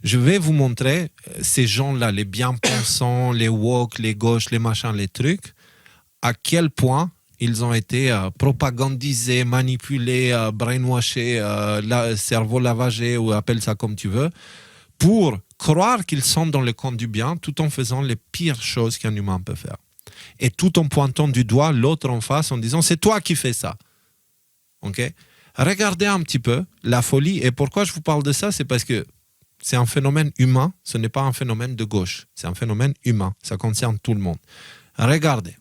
je vais vous montrer ces gens-là, les bien-pensants, les woke, les gauches, les machins, les trucs, à quel point ils ont été propagandisés, manipulés, brainwashés, cerveau lavagé, ou appelle ça comme tu veux, pour croire qu'ils sont dans le camp du bien tout en faisant les pires choses qu'un humain peut faire. Et tout en pointant du doigt l'autre en face en disant « c'est toi qui fais ça ». Okay? Regardez un petit peu la folie. Et pourquoi je vous parle de ça? C'est parce que c'est un phénomène humain, ce n'est pas un phénomène de gauche. C'est un phénomène humain, ça concerne tout le monde. Regardez.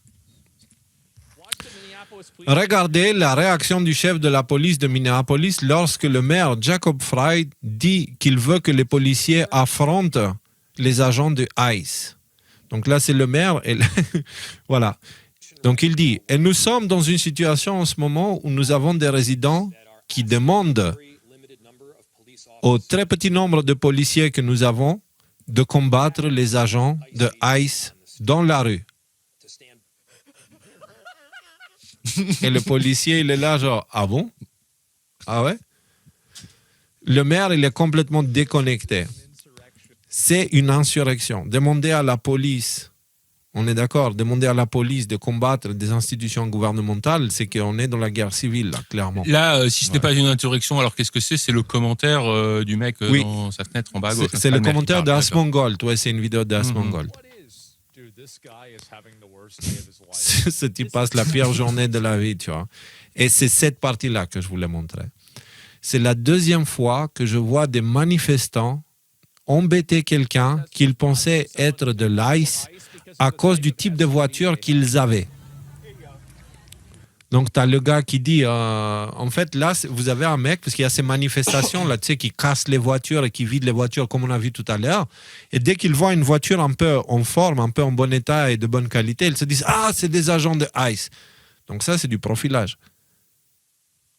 Regardez la réaction du chef de la police de Minneapolis lorsque le maire Jacob Frey dit qu'il veut que les policiers affrontent les agents de ICE. Donc là, c'est le maire. Et voilà. Donc il dit, et nous sommes dans une situation en ce moment où nous avons des résidents qui demandent au très petit nombre de policiers que nous avons de combattre les agents de ICE dans la rue. Et le policier, il est là genre, ah bon? Ah ouais? Le maire, il est complètement déconnecté. C'est une insurrection. Demandez à la police, on est d'accord, demander à la police de combattre des institutions gouvernementales, c'est qu'on est dans la guerre civile, là, clairement. Là, si ce n'est pas une insurrection, alors qu'est-ce que c'est? C'est le commentaire du mec dans sa fenêtre en bas à gauche. C'est le commentaire d'Asmongold. Ouais, c'est une vidéo d'Asmongold. Ce type passe la pire journée de la vie, tu vois. Et c'est cette partie-là que je voulais montrer. C'est la deuxième fois que je vois des manifestants embêter quelqu'un qu'ils pensaient être de l'ICE à cause du type de voiture qu'ils avaient. Donc, tu as le gars qui dit, en fait, là, vous avez un mec, parce qu'il y a ces manifestations, là, tu sais, qui cassent les voitures et qui vident les voitures, comme on a vu tout à l'heure. Et dès qu'ils voient une voiture un peu en forme, un peu en bon état et de bonne qualité, ils se disent, ah, c'est des agents de ICE. Donc ça, c'est du profilage.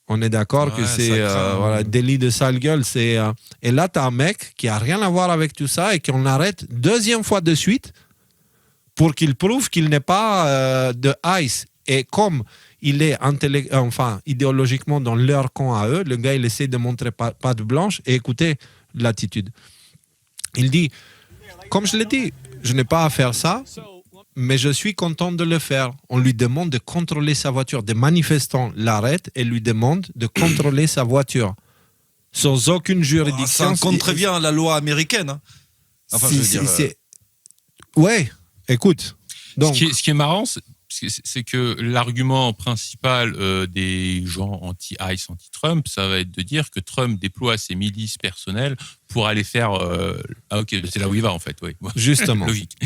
On est d'accord que c'est voilà, délit de sale gueule. Et là, tu as un mec qui n'a rien à voir avec tout ça et qu'on arrête deuxième fois de suite pour qu'il prouve qu'il n'est pas de ICE. Et comme il est idéologiquement dans leur camp à eux, le gars, il essaie de montrer patte blanche. Et écoutez l'attitude. Il dit, comme je l'ai dit, je n'ai pas à faire ça, mais je suis content de le faire. On lui demande de contrôler sa voiture. Des manifestants l'arrêtent et lui demandent de contrôler sa voiture. Sans aucune juridiction. Ça contrevient à la loi américaine. Hein. Enfin, Ouais, écoute. Donc, ce qui est marrant, c'est que l'argument principal des gens anti-ICE, anti-Trump, ça va être de dire que Trump déploie ses milices personnelles pour aller faire... Ah ok, c'est là où il va en fait. Oui. Justement. Logique.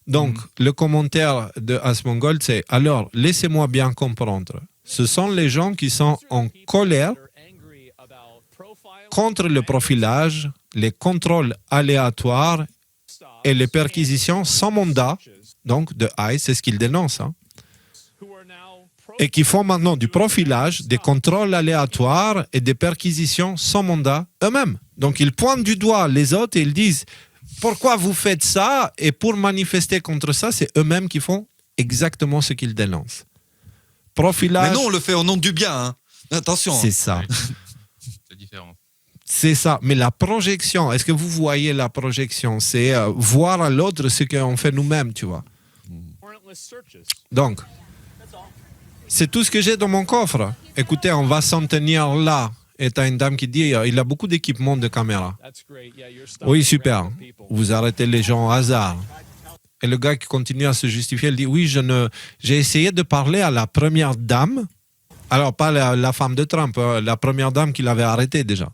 Donc, le commentaire de Asmongold, c'est « Alors, laissez-moi bien comprendre. Ce sont les gens qui sont en colère contre le profilage, les contrôles aléatoires et les perquisitions sans mandat, donc de ICE, c'est ce qu'ils dénoncent, hein, et qui font maintenant du profilage, des contrôles aléatoires et des perquisitions sans mandat eux-mêmes. Donc, ils pointent du doigt les autres et ils disent « Pourquoi vous faites ça ?» Et pour manifester contre ça, c'est eux-mêmes qui font exactement ce qu'ils dénoncent. Profilage... Mais non, on le fait au nom du bien. Hein. Attention. C'est ça. C'est différent. C'est ça. Mais la projection, est-ce que vous voyez la projection? C'est voir à l'autre ce qu'on fait nous-mêmes, tu vois. Donc, c'est tout ce que j'ai dans mon coffre. Écoutez, on va s'en tenir là. Et tu as une dame qui dit, il a beaucoup d'équipements de caméra. Oui, super. Vous arrêtez les gens au hasard. Et le gars qui continue à se justifier, il dit, oui, j'ai essayé de parler à la première dame. Alors, pas la femme de Trump, la première dame qui l'avait arrêté déjà.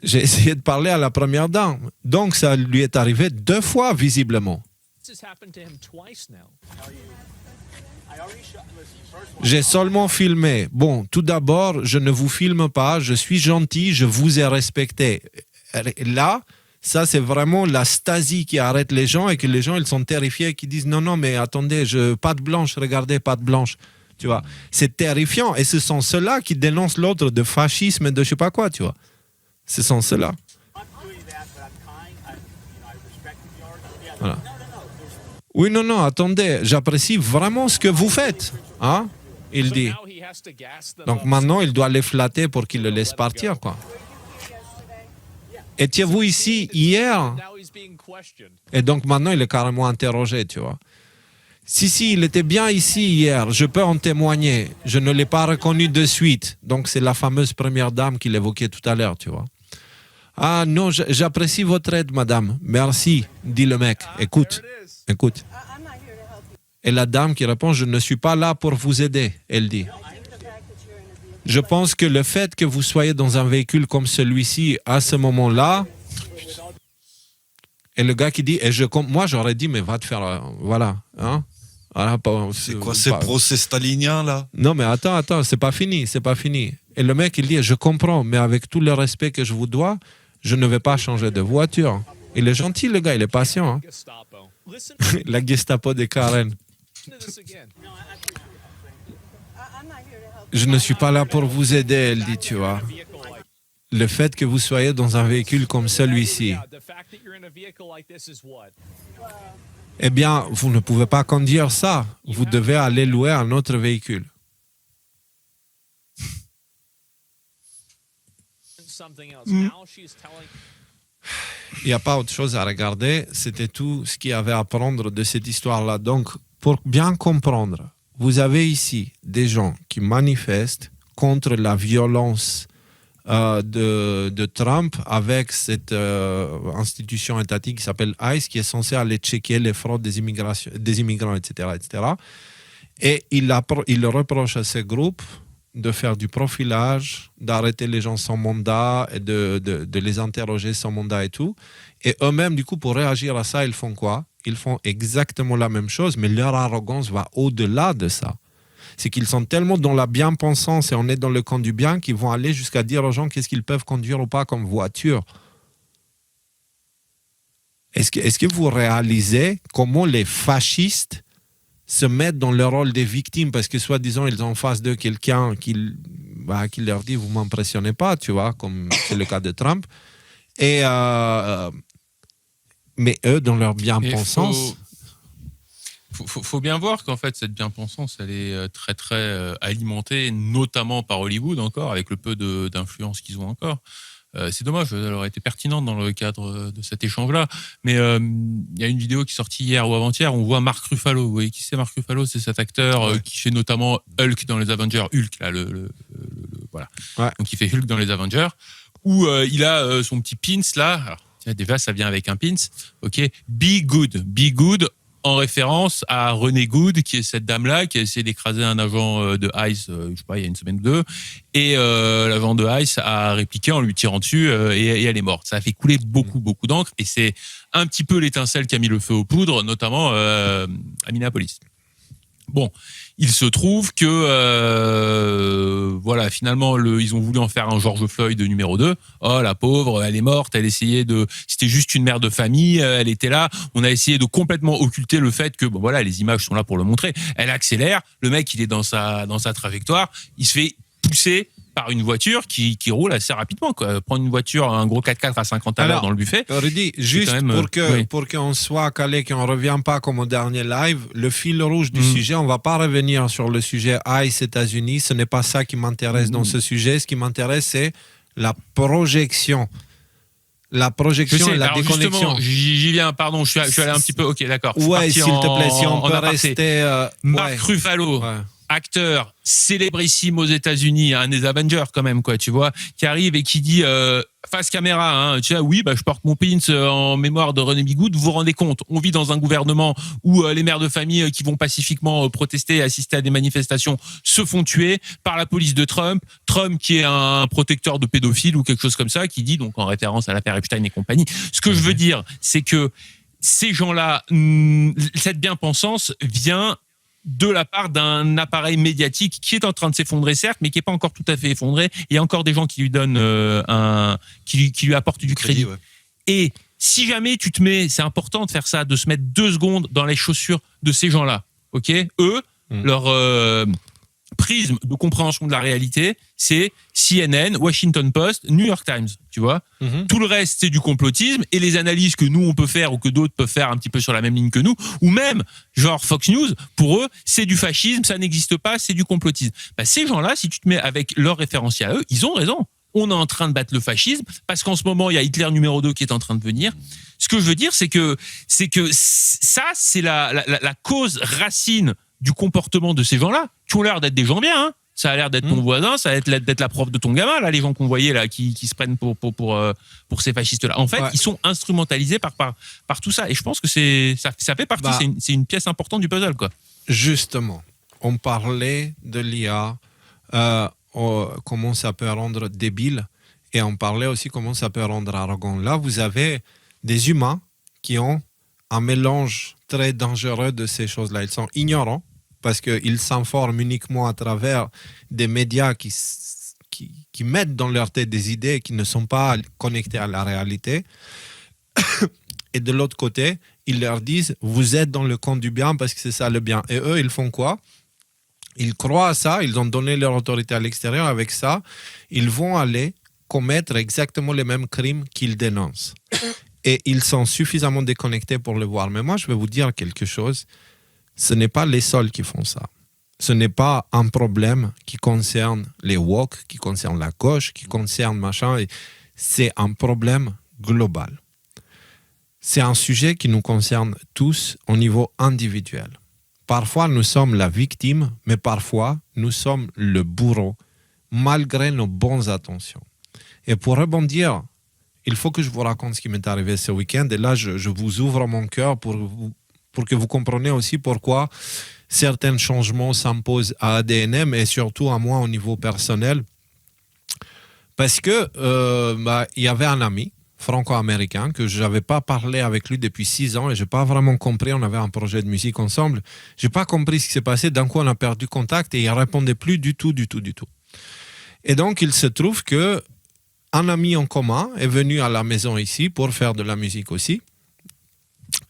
J'ai essayé de parler à la première dame. Donc, ça lui est arrivé 2 fois, visiblement. J'ai seulement filmé. Bon, tout d'abord, je ne vous filme pas, je suis gentil, je vous ai respecté. Là, ça, c'est vraiment la Stasi qui arrête les gens et que les gens, ils sont terrifiés, qui disent non, mais attendez, patte blanche, regardez, patte blanche. Tu vois, c'est terrifiant. Et ce sont ceux-là qui dénoncent l'autre de fascisme et de je sais pas quoi, tu vois. Ce sont ceux-là. Voilà. Oui, non, attendez, j'apprécie vraiment ce que vous faites. Hein? Il dit. Donc maintenant, il doit les flatter pour qu'ils le laissent partir, quoi. Étiez-vous ici hier? Et donc maintenant, il est carrément interrogé, tu vois. Si, il était bien ici hier, je peux en témoigner. Je ne l'ai pas reconnu de suite. Donc c'est la fameuse première dame qu'il évoquait tout à l'heure, tu vois. Ah non, j'apprécie votre aide, madame. Merci, dit le mec. Écoute. Et la dame qui répond, je ne suis pas là pour vous aider, elle dit. Je pense que le fait que vous soyez dans un véhicule comme celui-ci à ce moment-là, et le gars qui dit, moi j'aurais dit, mais va te faire, voilà, hein. Voilà, c'est quoi ces procès staliniens là? Non mais attends, c'est pas fini. Et le mec il dit, je comprends, mais avec tout le respect que je vous dois, je ne vais pas changer de voiture. Il est gentil le gars, il est patient. Hein. La Gestapo de Karen. Je ne suis pas là pour vous aider, elle dit, tu vois. Le fait que vous soyez dans un véhicule comme celui-ci, eh bien, vous ne pouvez pas conduire ça. Vous devez aller louer un autre véhicule. Il n'y a pas autre chose à regarder. C'était tout ce qu'il y avait à prendre de cette histoire-là. Donc, pour bien comprendre, vous avez ici des gens qui manifestent contre la violence de Trump avec cette institution étatique qui s'appelle ICE, qui est censée aller checker les fraudes des immigrants, etc., etc. Et il reproche à ces groupes de faire du profilage, d'arrêter les gens sans mandat, et de les interroger sans mandat et tout. Et eux-mêmes, du coup, pour réagir à ça, ils font quoi? Ils font exactement la même chose, mais leur arrogance va au-delà de ça. C'est qu'ils sont tellement dans la bien-pensance et on est dans le camp du bien qu'ils vont aller jusqu'à dire aux gens qu'est-ce qu'ils peuvent conduire ou pas comme voiture. Est-ce que vous réalisez comment les fascistes se mettent dans le rôle des victimes parce que soi-disant ils ont en face d'eux quelqu'un qui leur dit vous m'impressionnez pas, tu vois, comme c'est le cas de Trump. Et mais eux, dans leur bien-pensance... Faut bien voir qu'en fait, cette bien-pensance, elle est très, très alimentée, notamment par Hollywood encore, avec le peu d'influence qu'ils ont encore. C'est dommage, elle aurait été pertinente dans le cadre de cet échange-là. Mais il y a une vidéo qui est sortie hier ou avant-hier, on voit Mark Ruffalo. Vous voyez qui c'est Mark Ruffalo? C'est cet acteur qui fait notamment Hulk dans les Avengers. Hulk, là, voilà. Ouais. Donc, il fait Hulk dans les Avengers, où il a son petit pins, là. Alors, tiens, déjà, ça vient avec un pins. OK. Be good. Be good. En référence à Renée Good, qui est cette dame-là, qui a essayé d'écraser un agent de ICE, je sais pas, il y a une semaine ou deux, et l'agent de ICE a répliqué en lui tirant dessus, et elle est morte. Ça a fait couler beaucoup d'encre, et c'est un petit peu l'étincelle qui a mis le feu aux poudres, notamment à Minneapolis. Bon, il se trouve que voilà, finalement ils ont voulu en faire un George Floyd numéro 2. Oh la pauvre, elle est morte, elle essayait c'était juste une mère de famille, elle était là, on a essayé de complètement occulter le fait que bon voilà, les images sont là pour le montrer. Elle accélère, le mec il est dans sa trajectoire, il se fait pousser par une voiture qui roule assez rapidement, quoi. Prendre une voiture, un gros 4x4 à 50 à l'heure dans le buffet. Rudy, juste même, pour qu'on soit calé, qu'on ne revienne pas comme au dernier live, le fil rouge du sujet, on ne va pas revenir sur le sujet ICE États-Unis, ce n'est pas ça qui m'intéresse dans ce sujet. Ce qui m'intéresse, c'est la projection. La projection et la déconnexion. J'y viens, pardon, je suis allé un petit peu... Ok, d'accord. Ouais, s'il te plaît, si on peut rester... Mark Ruffalo. Ouais. Acteur célébrissime aux États-Unis, un des Avengers quand même, quoi, tu vois, qui arrive et qui dit face caméra, hein, tu vois, oui, je porte mon pins en mémoire de René Bigoud. Vous vous rendez compte, on vit dans un gouvernement où les mères de famille qui vont pacifiquement protester et assister à des manifestations se font tuer par la police de Trump. Trump qui est un protecteur de pédophiles ou quelque chose comme ça, qui dit, donc en référence à l'affaire Epstein et compagnie. Ce que je veux dire, c'est que ces gens-là, cette bien-pensance vient de la part d'un appareil médiatique qui est en train de s'effondrer, certes, mais qui n'est pas encore tout à fait effondré. Il y a encore des gens qui lui donnent qui lui apportent du crédit. Ouais. Et si jamais tu te mets, c'est important de faire ça, de se mettre 2 secondes dans les chaussures de ces gens-là. Ok, eux, leur prisme de compréhension de la réalité, c'est CNN, Washington Post, New York Times, tu vois. Tout le reste, c'est du complotisme, et les analyses que nous, on peut faire, ou que d'autres peuvent faire un petit peu sur la même ligne que nous, ou même, genre Fox News, pour eux, c'est du fascisme, ça n'existe pas, c'est du complotisme. Ces gens-là, si tu te mets avec leur référentiel à eux, ils ont raison. on est en train de battre le fascisme, parce qu'en ce moment, il y a Hitler numéro 2 qui est en train de venir. Ce que je veux dire, c'est que ça, c'est la cause racine du comportement de ces gens-là, qui ont l'air d'être des gens bien, hein. Ça a l'air d'être ton voisin, ça a l'air d'être la prof de ton gamin, là, les gens qu'on voyait là, qui se prennent pour ces fascistes-là. En fait, ils sont instrumentalisés par tout ça. Et je pense que ça fait partie, c'est une pièce importante du puzzle, quoi. Justement, on parlait de l'IA, comment ça peut rendre débile, et on parlait aussi comment ça peut rendre arrogant. Là, vous avez des humains qui ont un mélange très dangereux de ces choses-là. Ils sont ignorants, parce qu'ils s'informent uniquement à travers des médias qui mettent dans leur tête des idées qui ne sont pas connectées à la réalité. Et de l'autre côté, ils leur disent « vous êtes dans le camp du bien parce que c'est ça le bien ». Et eux, ils font quoi? Ils croient à ça, ils ont donné leur autorité à l'extérieur. Avec ça, ils vont aller commettre exactement les mêmes crimes qu'ils dénoncent. Et ils sont suffisamment déconnectés pour le voir. Mais moi, je vais vous dire quelque chose. Ce n'est pas les seuls qui font ça. Ce n'est pas un problème qui concerne les woke, qui concerne la gauche, qui concerne machin. C'est un problème global. C'est un sujet qui nous concerne tous au niveau individuel. Parfois, nous sommes la victime, mais parfois, nous sommes le bourreau, malgré nos bonnes intentions. Et pour rebondir, il faut que je vous raconte ce qui m'est arrivé ce week-end. Et là, je vous ouvre mon cœur pour que vous compreniez aussi pourquoi certains changements s'imposent à ADNM et surtout à moi au niveau personnel. Parce que il y avait un ami franco-américain que je n'avais pas parlé avec lui depuis 6 ans et je n'ai pas vraiment compris. On avait un projet de musique ensemble. Je n'ai pas compris ce qui s'est passé. D'un coup, on a perdu contact et il ne répondait plus du tout. Et donc, il se trouve qu'un ami en commun est venu à la maison ici pour faire de la musique aussi.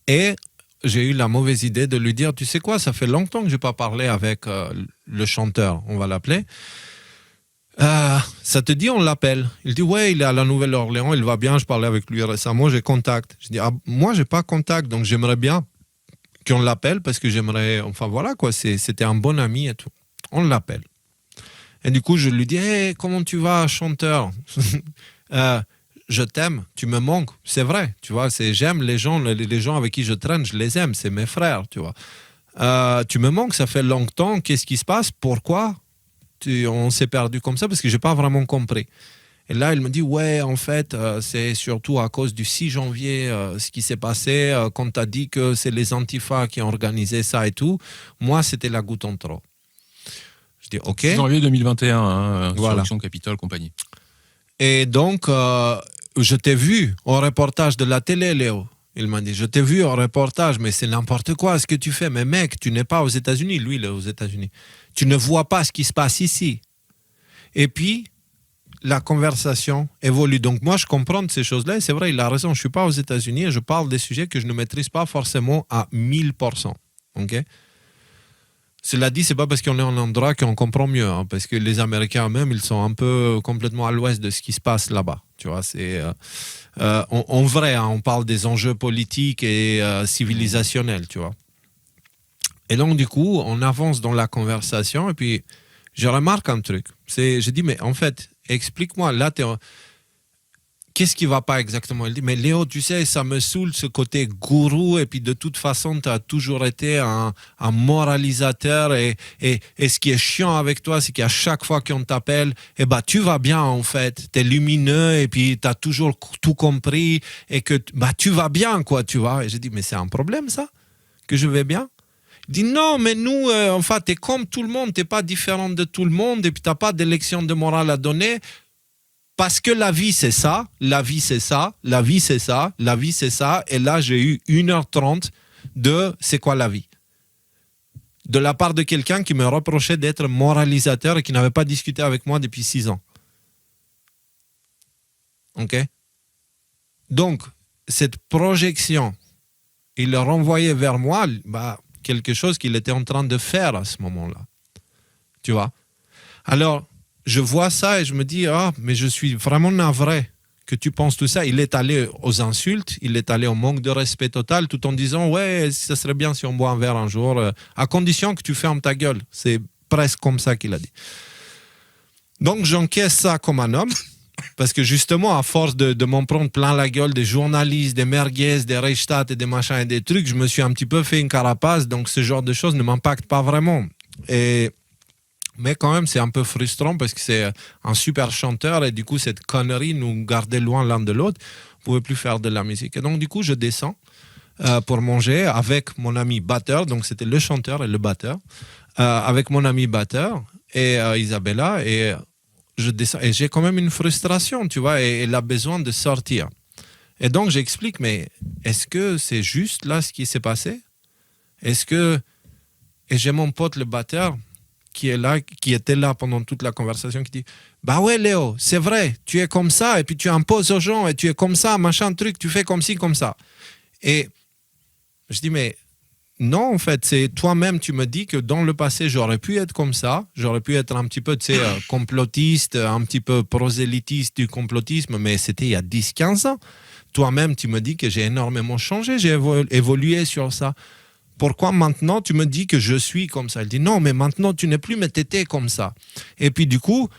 Et j'ai eu la mauvaise idée de lui dire, tu sais quoi, ça fait longtemps que je n'ai pas parlé avec le chanteur, on va l'appeler. Ça te dit, on l'appelle. Il dit, ouais, il est à la Nouvelle-Orléans, il va bien, je parlais avec lui récemment, j'ai contact. Je dis, moi, j'ai pas contact, donc j'aimerais bien qu'on l'appelle parce que j'aimerais, enfin voilà quoi, c'était un bon ami et tout. On l'appelle. Et du coup, je lui dis, hey, comment tu vas, chanteur? Je t'aime, tu me manques, c'est vrai, tu vois, j'aime les gens avec qui je traîne, je les aime, c'est mes frères, tu vois. Tu me manques, ça fait longtemps, qu'est-ce qui se passe, pourquoi on s'est perdu comme ça, parce que j'ai pas vraiment compris. Et là, il me dit, ouais, en fait, c'est surtout à cause du 6 janvier, ce qui s'est passé, quand tu as dit que c'est les Antifa qui ont organisé ça et tout, moi, c'était la goutte en trop. Je dis, ok. 6 janvier 2021, voilà. Insurrection Capitole, compagnie. Et donc, je t'ai vu au reportage de la télé, Léo. Il m'a dit, je t'ai vu au reportage, mais c'est n'importe quoi ce que tu fais. Mais mec, tu n'es pas aux États-Unis. Lui, il est aux États-Unis. Tu ne vois pas ce qui se passe ici. Et puis, la conversation évolue. Donc, moi, je comprends ces choses-là. Et c'est vrai, il a raison. Je ne suis pas aux États-Unis et je parle des sujets que je ne maîtrise pas forcément à 1000%. Okay? Cela dit, ce n'est pas parce qu'on est en endroit qu'on comprend mieux. Hein, parce que les Américains eux-mêmes, ils sont un peu complètement à l'ouest de ce qui se passe là-bas. Tu vois, c'est... en vrai, hein, on parle des enjeux politiques et civilisationnels, tu vois. Et donc, du coup, on avance dans la conversation et puis je remarque un truc. Je dis, mais en fait, explique-moi, là, qu'est-ce qui ne va pas exactement? Il dit, mais Léo, tu sais, ça me saoule ce côté gourou et puis de toute façon, tu as toujours été un moralisateur et ce qui est chiant avec toi, c'est qu'à chaque fois qu'on t'appelle, eh ben, tu vas bien en fait, tu es lumineux et puis tu as toujours tout compris et que tu vas bien, quoi, tu vois. Et je dis, mais c'est un problème ça, que je vais bien? Il dit, non, mais nous, enfin, tu es comme tout le monde, tu n'es pas différent de tout le monde et puis tu n'as pas d'élection de morale à donner. Parce que la vie, c'est ça, la vie, c'est ça, la vie, c'est ça, la vie, c'est ça. Et là, j'ai eu 1h30 de c'est quoi la vie? De la part de quelqu'un qui me reprochait d'être moralisateur et qui n'avait pas discuté avec moi depuis 6 ans. OK? Donc, cette projection, il le renvoyait vers moi, quelque chose qu'il était en train de faire à ce moment-là. Tu vois? Alors, je vois ça et je me dis, mais je suis vraiment navré que tu penses tout ça. Il est allé aux insultes, il est allé au manque de respect total, tout en disant, ouais, ça serait bien si on boit un verre un jour, à condition que tu fermes ta gueule. C'est presque comme ça qu'il a dit. Donc, j'encaisse ça comme un homme Parce que justement, à force de m'en prendre plein la gueule des journalistes, des merguez, des Reichstadt et des machins et des trucs, je me suis un petit peu fait une carapace. Donc, ce genre de choses ne m'impacte pas vraiment. Mais quand même, c'est un peu frustrant parce que c'est un super chanteur et du coup, cette connerie nous gardait loin l'un de l'autre. On ne pouvait plus faire de la musique. Et donc, du coup, je descends pour manger avec mon ami batteur. Donc, c'était le chanteur et le batteur. Avec mon ami batteur et Isabella. Et je descends. Et j'ai quand même une frustration, tu vois, et elle a besoin de sortir. Et donc, j'explique, mais est-ce que c'est juste là ce qui s'est passé? Est-ce que... Et j'ai mon pote, le batteur, qui était là pendant toute la conversation, qui dit « Bah ouais, Léo, c'est vrai, tu es comme ça, et puis tu imposes aux gens, et tu es comme ça, machin, truc, tu fais comme ci, comme ça. » Et je dis « Mais non, en fait, c'est toi-même, tu me dis que dans le passé, j'aurais pu être comme ça, j'aurais pu être un petit peu, tu sais, complotiste, un petit peu prosélytiste du complotisme, mais c'était il y a 10-15 ans. Toi-même, tu me dis que j'ai énormément changé, j'ai évolué sur ça. Pourquoi maintenant tu me dis que je suis comme ça? Elle dit non, mais maintenant tu n'es plus, mais tu étais comme ça. Et puis du coup,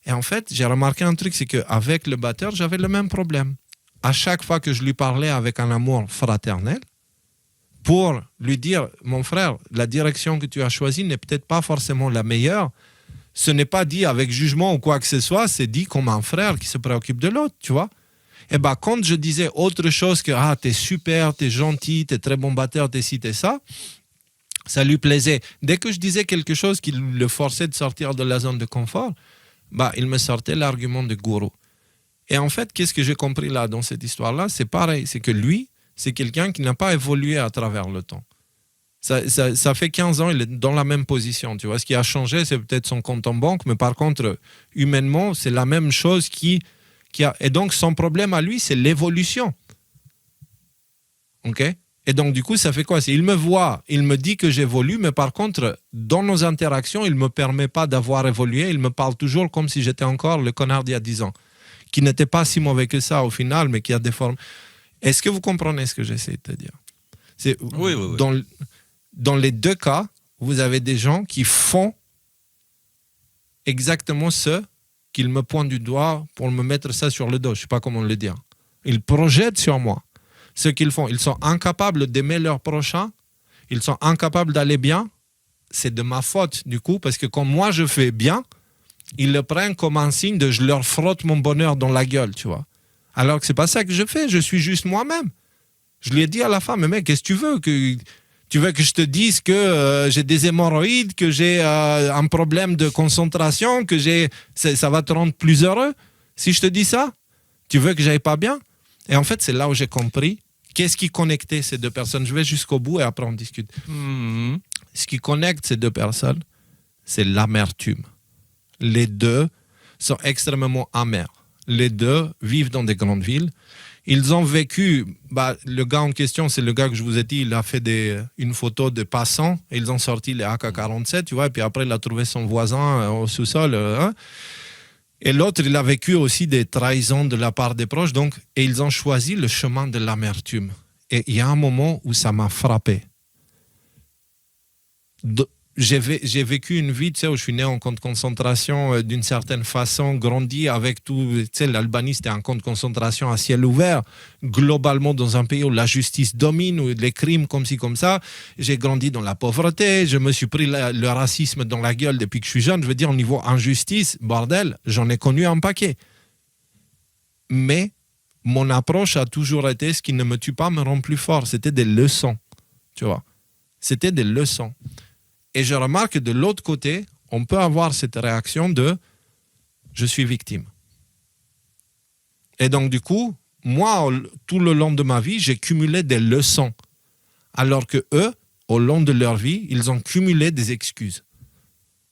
et en fait, j'ai remarqué un truc, c'est qu'avec le batteur, j'avais le même problème. À chaque fois que je lui parlais avec un amour fraternel, pour lui dire, mon frère, la direction que tu as choisie n'est peut-être pas forcément la meilleure. Ce n'est pas dit avec jugement ou quoi que ce soit, c'est dit comme un frère qui se préoccupe de l'autre, tu vois. Et bien, quand je disais autre chose que « Ah, t'es super, t'es gentil, t'es très bon batteur, t'es ci, t'es ça », ça lui plaisait. Dès que je disais quelque chose qui le forçait de sortir de la zone de confort, il me sortait l'argument de gourou. Et en fait, qu'est-ce que j'ai compris là, dans cette histoire-là? C'est pareil, c'est que lui, c'est quelqu'un qui n'a pas évolué à travers le temps. Ça fait 15 ans, il est dans la même position. Tu vois, ce qui a changé, c'est peut-être son compte en banque, mais par contre, humainement, c'est la même chose et donc, son problème à lui, c'est l'évolution. OK? Et donc, du coup, ça fait quoi? Il me voit, il me dit que j'évolue, mais par contre, dans nos interactions, il ne me permet pas d'avoir évolué. Il me parle toujours comme si j'étais encore le connard d'il y a 10 ans, qui n'était pas si mauvais que ça au final, mais qui a des formes. Est-ce que vous comprenez ce que j'essaie de te dire? Oui. Dans les deux cas, vous avez des gens qui font exactement ce qu'ils me pointent du doigt pour me mettre ça sur le dos. Je ne sais pas comment le dire. Ils projettent sur moi ce qu'ils font. Ils sont incapables d'aimer leur prochain. Ils sont incapables d'aller bien. C'est de ma faute, du coup, parce que quand moi je fais bien, ils le prennent comme un signe de je leur frotte mon bonheur dans la gueule, tu vois. Alors que ce n'est pas ça que je fais. Je suis juste moi-même. Je lui ai dit à la femme, mais mec, qu'est-ce que tu veux tu veux que je te dise que j'ai des hémorroïdes, que j'ai un problème de concentration, que ça va te rendre plus heureux si je te dis ça? Tu veux que j'aille pas bien? Et en fait, c'est là où j'ai compris qu'est-ce qui connectait ces deux personnes. Je vais jusqu'au bout et après on discute. Ce qui connecte ces deux personnes, c'est l'amertume. Les deux sont extrêmement amers. Les deux vivent dans des grandes villes. Ils ont vécu, le gars en question, c'est le gars que je vous ai dit, il a fait une photo de passants, et ils ont sorti les AK-47, tu vois, et puis après il a trouvé son voisin au sous-sol. Et l'autre, il a vécu aussi des trahisons de la part des proches, et ils ont choisi le chemin de l'amertume. Et il y a un moment où ça m'a frappé. J'ai vécu une vie, tu sais, où je suis né en camp de concentration d'une certaine façon, grandi avec tout, tu sais, l'Albanie c'était un camp de concentration à ciel ouvert, globalement dans un pays où la justice domine, où les crimes comme ci, comme ça. J'ai grandi dans la pauvreté, je me suis pris le racisme dans la gueule depuis que je suis jeune. Je veux dire, au niveau injustice, bordel, j'en ai connu un paquet. Mais mon approche a toujours été, ce qui ne me tue pas me rend plus fort. C'était des leçons, tu vois. C'était des leçons. Et je remarque que de l'autre côté, on peut avoir cette réaction de « je suis victime ». Et donc du coup, moi, tout le long de ma vie, j'ai cumulé des leçons. Alors que eux, au long de leur vie, ils ont cumulé des excuses,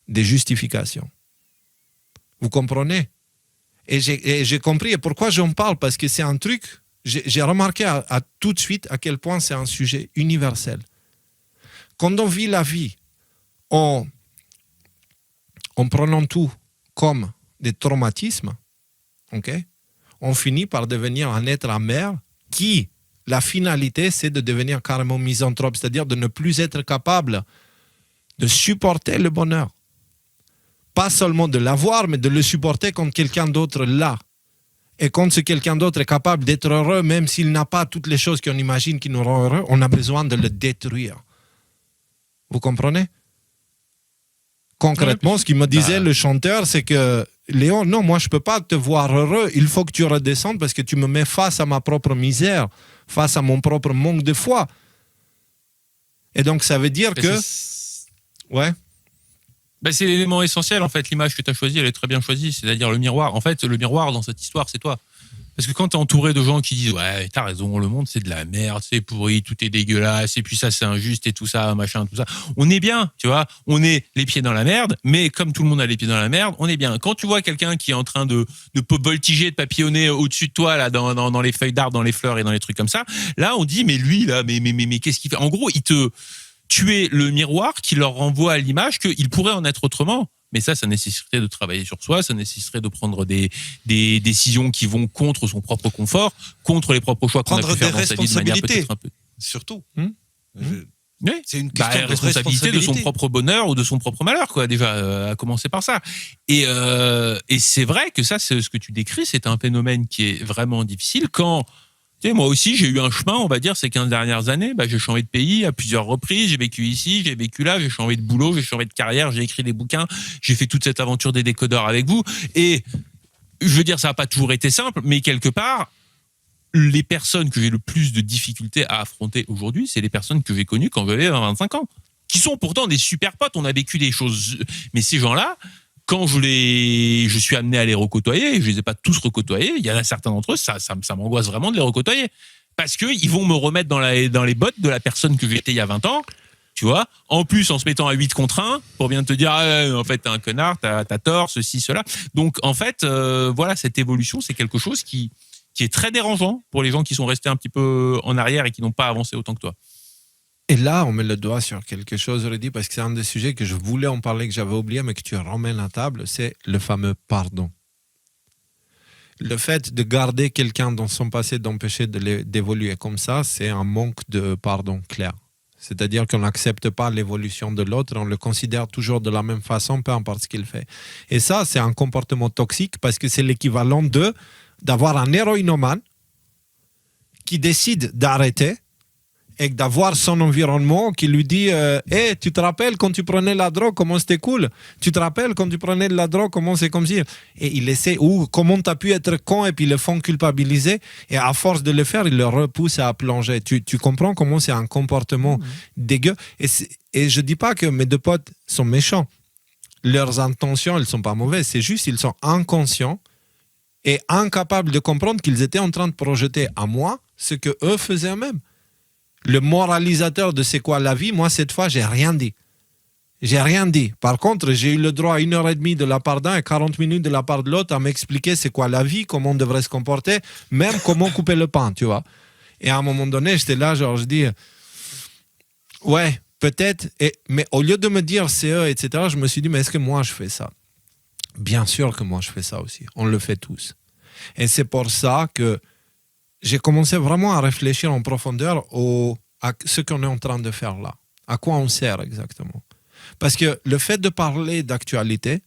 des justifications. Vous comprenez? Et j'ai compris. Et pourquoi j'en parle? Parce que c'est un truc, j'ai remarqué à tout de suite à quel point c'est un sujet universel. Quand on vit la vie, en prenant tout comme des traumatismes, okay, on finit par devenir un être amer qui, la finalité, c'est de devenir carrément misanthrope, c'est-à-dire de ne plus être capable de supporter le bonheur. Pas seulement de l'avoir, mais de le supporter quand quelqu'un d'autre l'a. Et quand ce quelqu'un d'autre est capable d'être heureux, même s'il n'a pas toutes les choses qu'on imagine qui nous rendent heureux, on a besoin de le détruire. Vous comprenez? Concrètement, ce qu'il me disait le chanteur, c'est que Léon, non, moi je ne peux pas te voir heureux, il faut que tu redescendes parce que tu me mets face à ma propre misère, face à mon propre manque de foi. Et donc ça veut dire que... Ouais. C'est l'élément essentiel, en fait. L'image que tu as choisie, elle est très bien choisie, c'est-à-dire le miroir. En fait, le miroir dans cette histoire, c'est toi. Parce que quand tu es entouré de gens qui disent « Ouais, t'as raison, le monde, c'est de la merde, c'est pourri, tout est dégueulasse, et puis ça, c'est injuste, et tout ça, machin, tout ça. » On est bien, tu vois. On est les pieds dans la merde, mais comme tout le monde a les pieds dans la merde, on est bien. Quand tu vois quelqu'un qui est en train de voltiger, de papillonner au-dessus de toi, là, dans les feuilles d'arbre, dans les fleurs et dans les trucs comme ça, là, on dit « Mais lui, là, mais qu'est-ce qu'il fait ?» En gros, tu es le miroir qui leur renvoie à l'image qu'il pourrait en être autrement. Mais ça nécessiterait de travailler sur soi, ça nécessiterait de prendre des décisions qui vont contre son propre confort, contre les propres choix qu'on a pu faire dans sa vie de manière peut-être un peu... Surtout. Oui. C'est une question de responsabilité de son propre bonheur ou de son propre malheur, quoi, déjà, à commencer par ça. Et c'est vrai que ça, c'est ce que tu décris, c'est un phénomène qui est vraiment difficile quand... Tu sais, moi aussi, j'ai eu un chemin, on va dire, ces 15 dernières années. J'ai changé de pays à plusieurs reprises. J'ai vécu ici, j'ai vécu là, j'ai changé de boulot, j'ai changé de carrière, j'ai écrit des bouquins, j'ai fait toute cette aventure des décodeurs avec vous. Et je veux dire, ça n'a pas toujours été simple, mais quelque part, les personnes que j'ai le plus de difficultés à affronter aujourd'hui, c'est les personnes que j'ai connues quand j'avais 25 ans, qui sont pourtant des super potes. On a vécu des choses, mais ces gens-là, quand je suis amené à les recôtoyer, je les ai pas tous recôtoyés, il y en a certains d'entre eux, ça m'angoisse vraiment de les recôtoyer. Parce qu'ils vont me remettre dans les bottes de la personne que j'étais il y a 20 ans, tu vois. En plus, en se mettant à 8 contre 1, pour bien te dire, en fait, t'es un connard, t'as tort, ceci, cela. Donc, en fait, voilà, cette évolution, c'est quelque chose qui est très dérangeant pour les gens qui sont restés un petit peu en arrière et qui n'ont pas avancé autant que toi. Et là, on met le doigt sur quelque chose, Rudy, parce que c'est un des sujets que je voulais en parler, que j'avais oublié, mais que tu ramènes à la table, c'est le fameux pardon. Le fait de garder quelqu'un dans son passé, d'empêcher d'évoluer comme ça, c'est un manque de pardon clair. C'est-à-dire qu'on n'accepte pas l'évolution de l'autre, on le considère toujours de la même façon, peu importe ce qu'il fait. Et ça, c'est un comportement toxique parce que c'est l'équivalent d'avoir un héroïnomane qui décide d'arrêter et d'avoir son environnement qui lui dit hey, tu te rappelles quand tu prenais la drogue, comment c'était cool? Tu te rappelles quand tu prenais de la drogue, comment c'est comme si... Et il essaie, ou comment tu as pu être con, et puis ils le font culpabiliser. Et à force de le faire, il le repousse à plonger. Tu comprends comment c'est un comportement dégueu. Et je ne dis pas que mes deux potes sont méchants. Leurs intentions, elles ne sont pas mauvaises. C'est juste qu'ils sont inconscients et incapables de comprendre qu'ils étaient en train de projeter à moi ce qu'eux faisaient eux-mêmes. Le moralisateur de c'est quoi la vie, moi cette fois j'ai rien dit. J'ai rien dit. Par contre, j'ai eu le droit à 1h30 de la part d'un et 40 minutes de la part de l'autre à m'expliquer c'est quoi la vie, comment on devrait se comporter, même comment couper le pain, tu vois. Et à un moment donné, j'étais là, genre je dis ouais, peut-être, mais au lieu de me dire c'est eux, etc., je me suis dit mais est-ce que moi je fais ça? Bien sûr que moi je fais ça aussi. On le fait tous. Et c'est pour ça que j'ai commencé vraiment à réfléchir en profondeur à ce qu'on est en train de faire là. À quoi on sert exactement? Parce que le fait de parler d'actualité,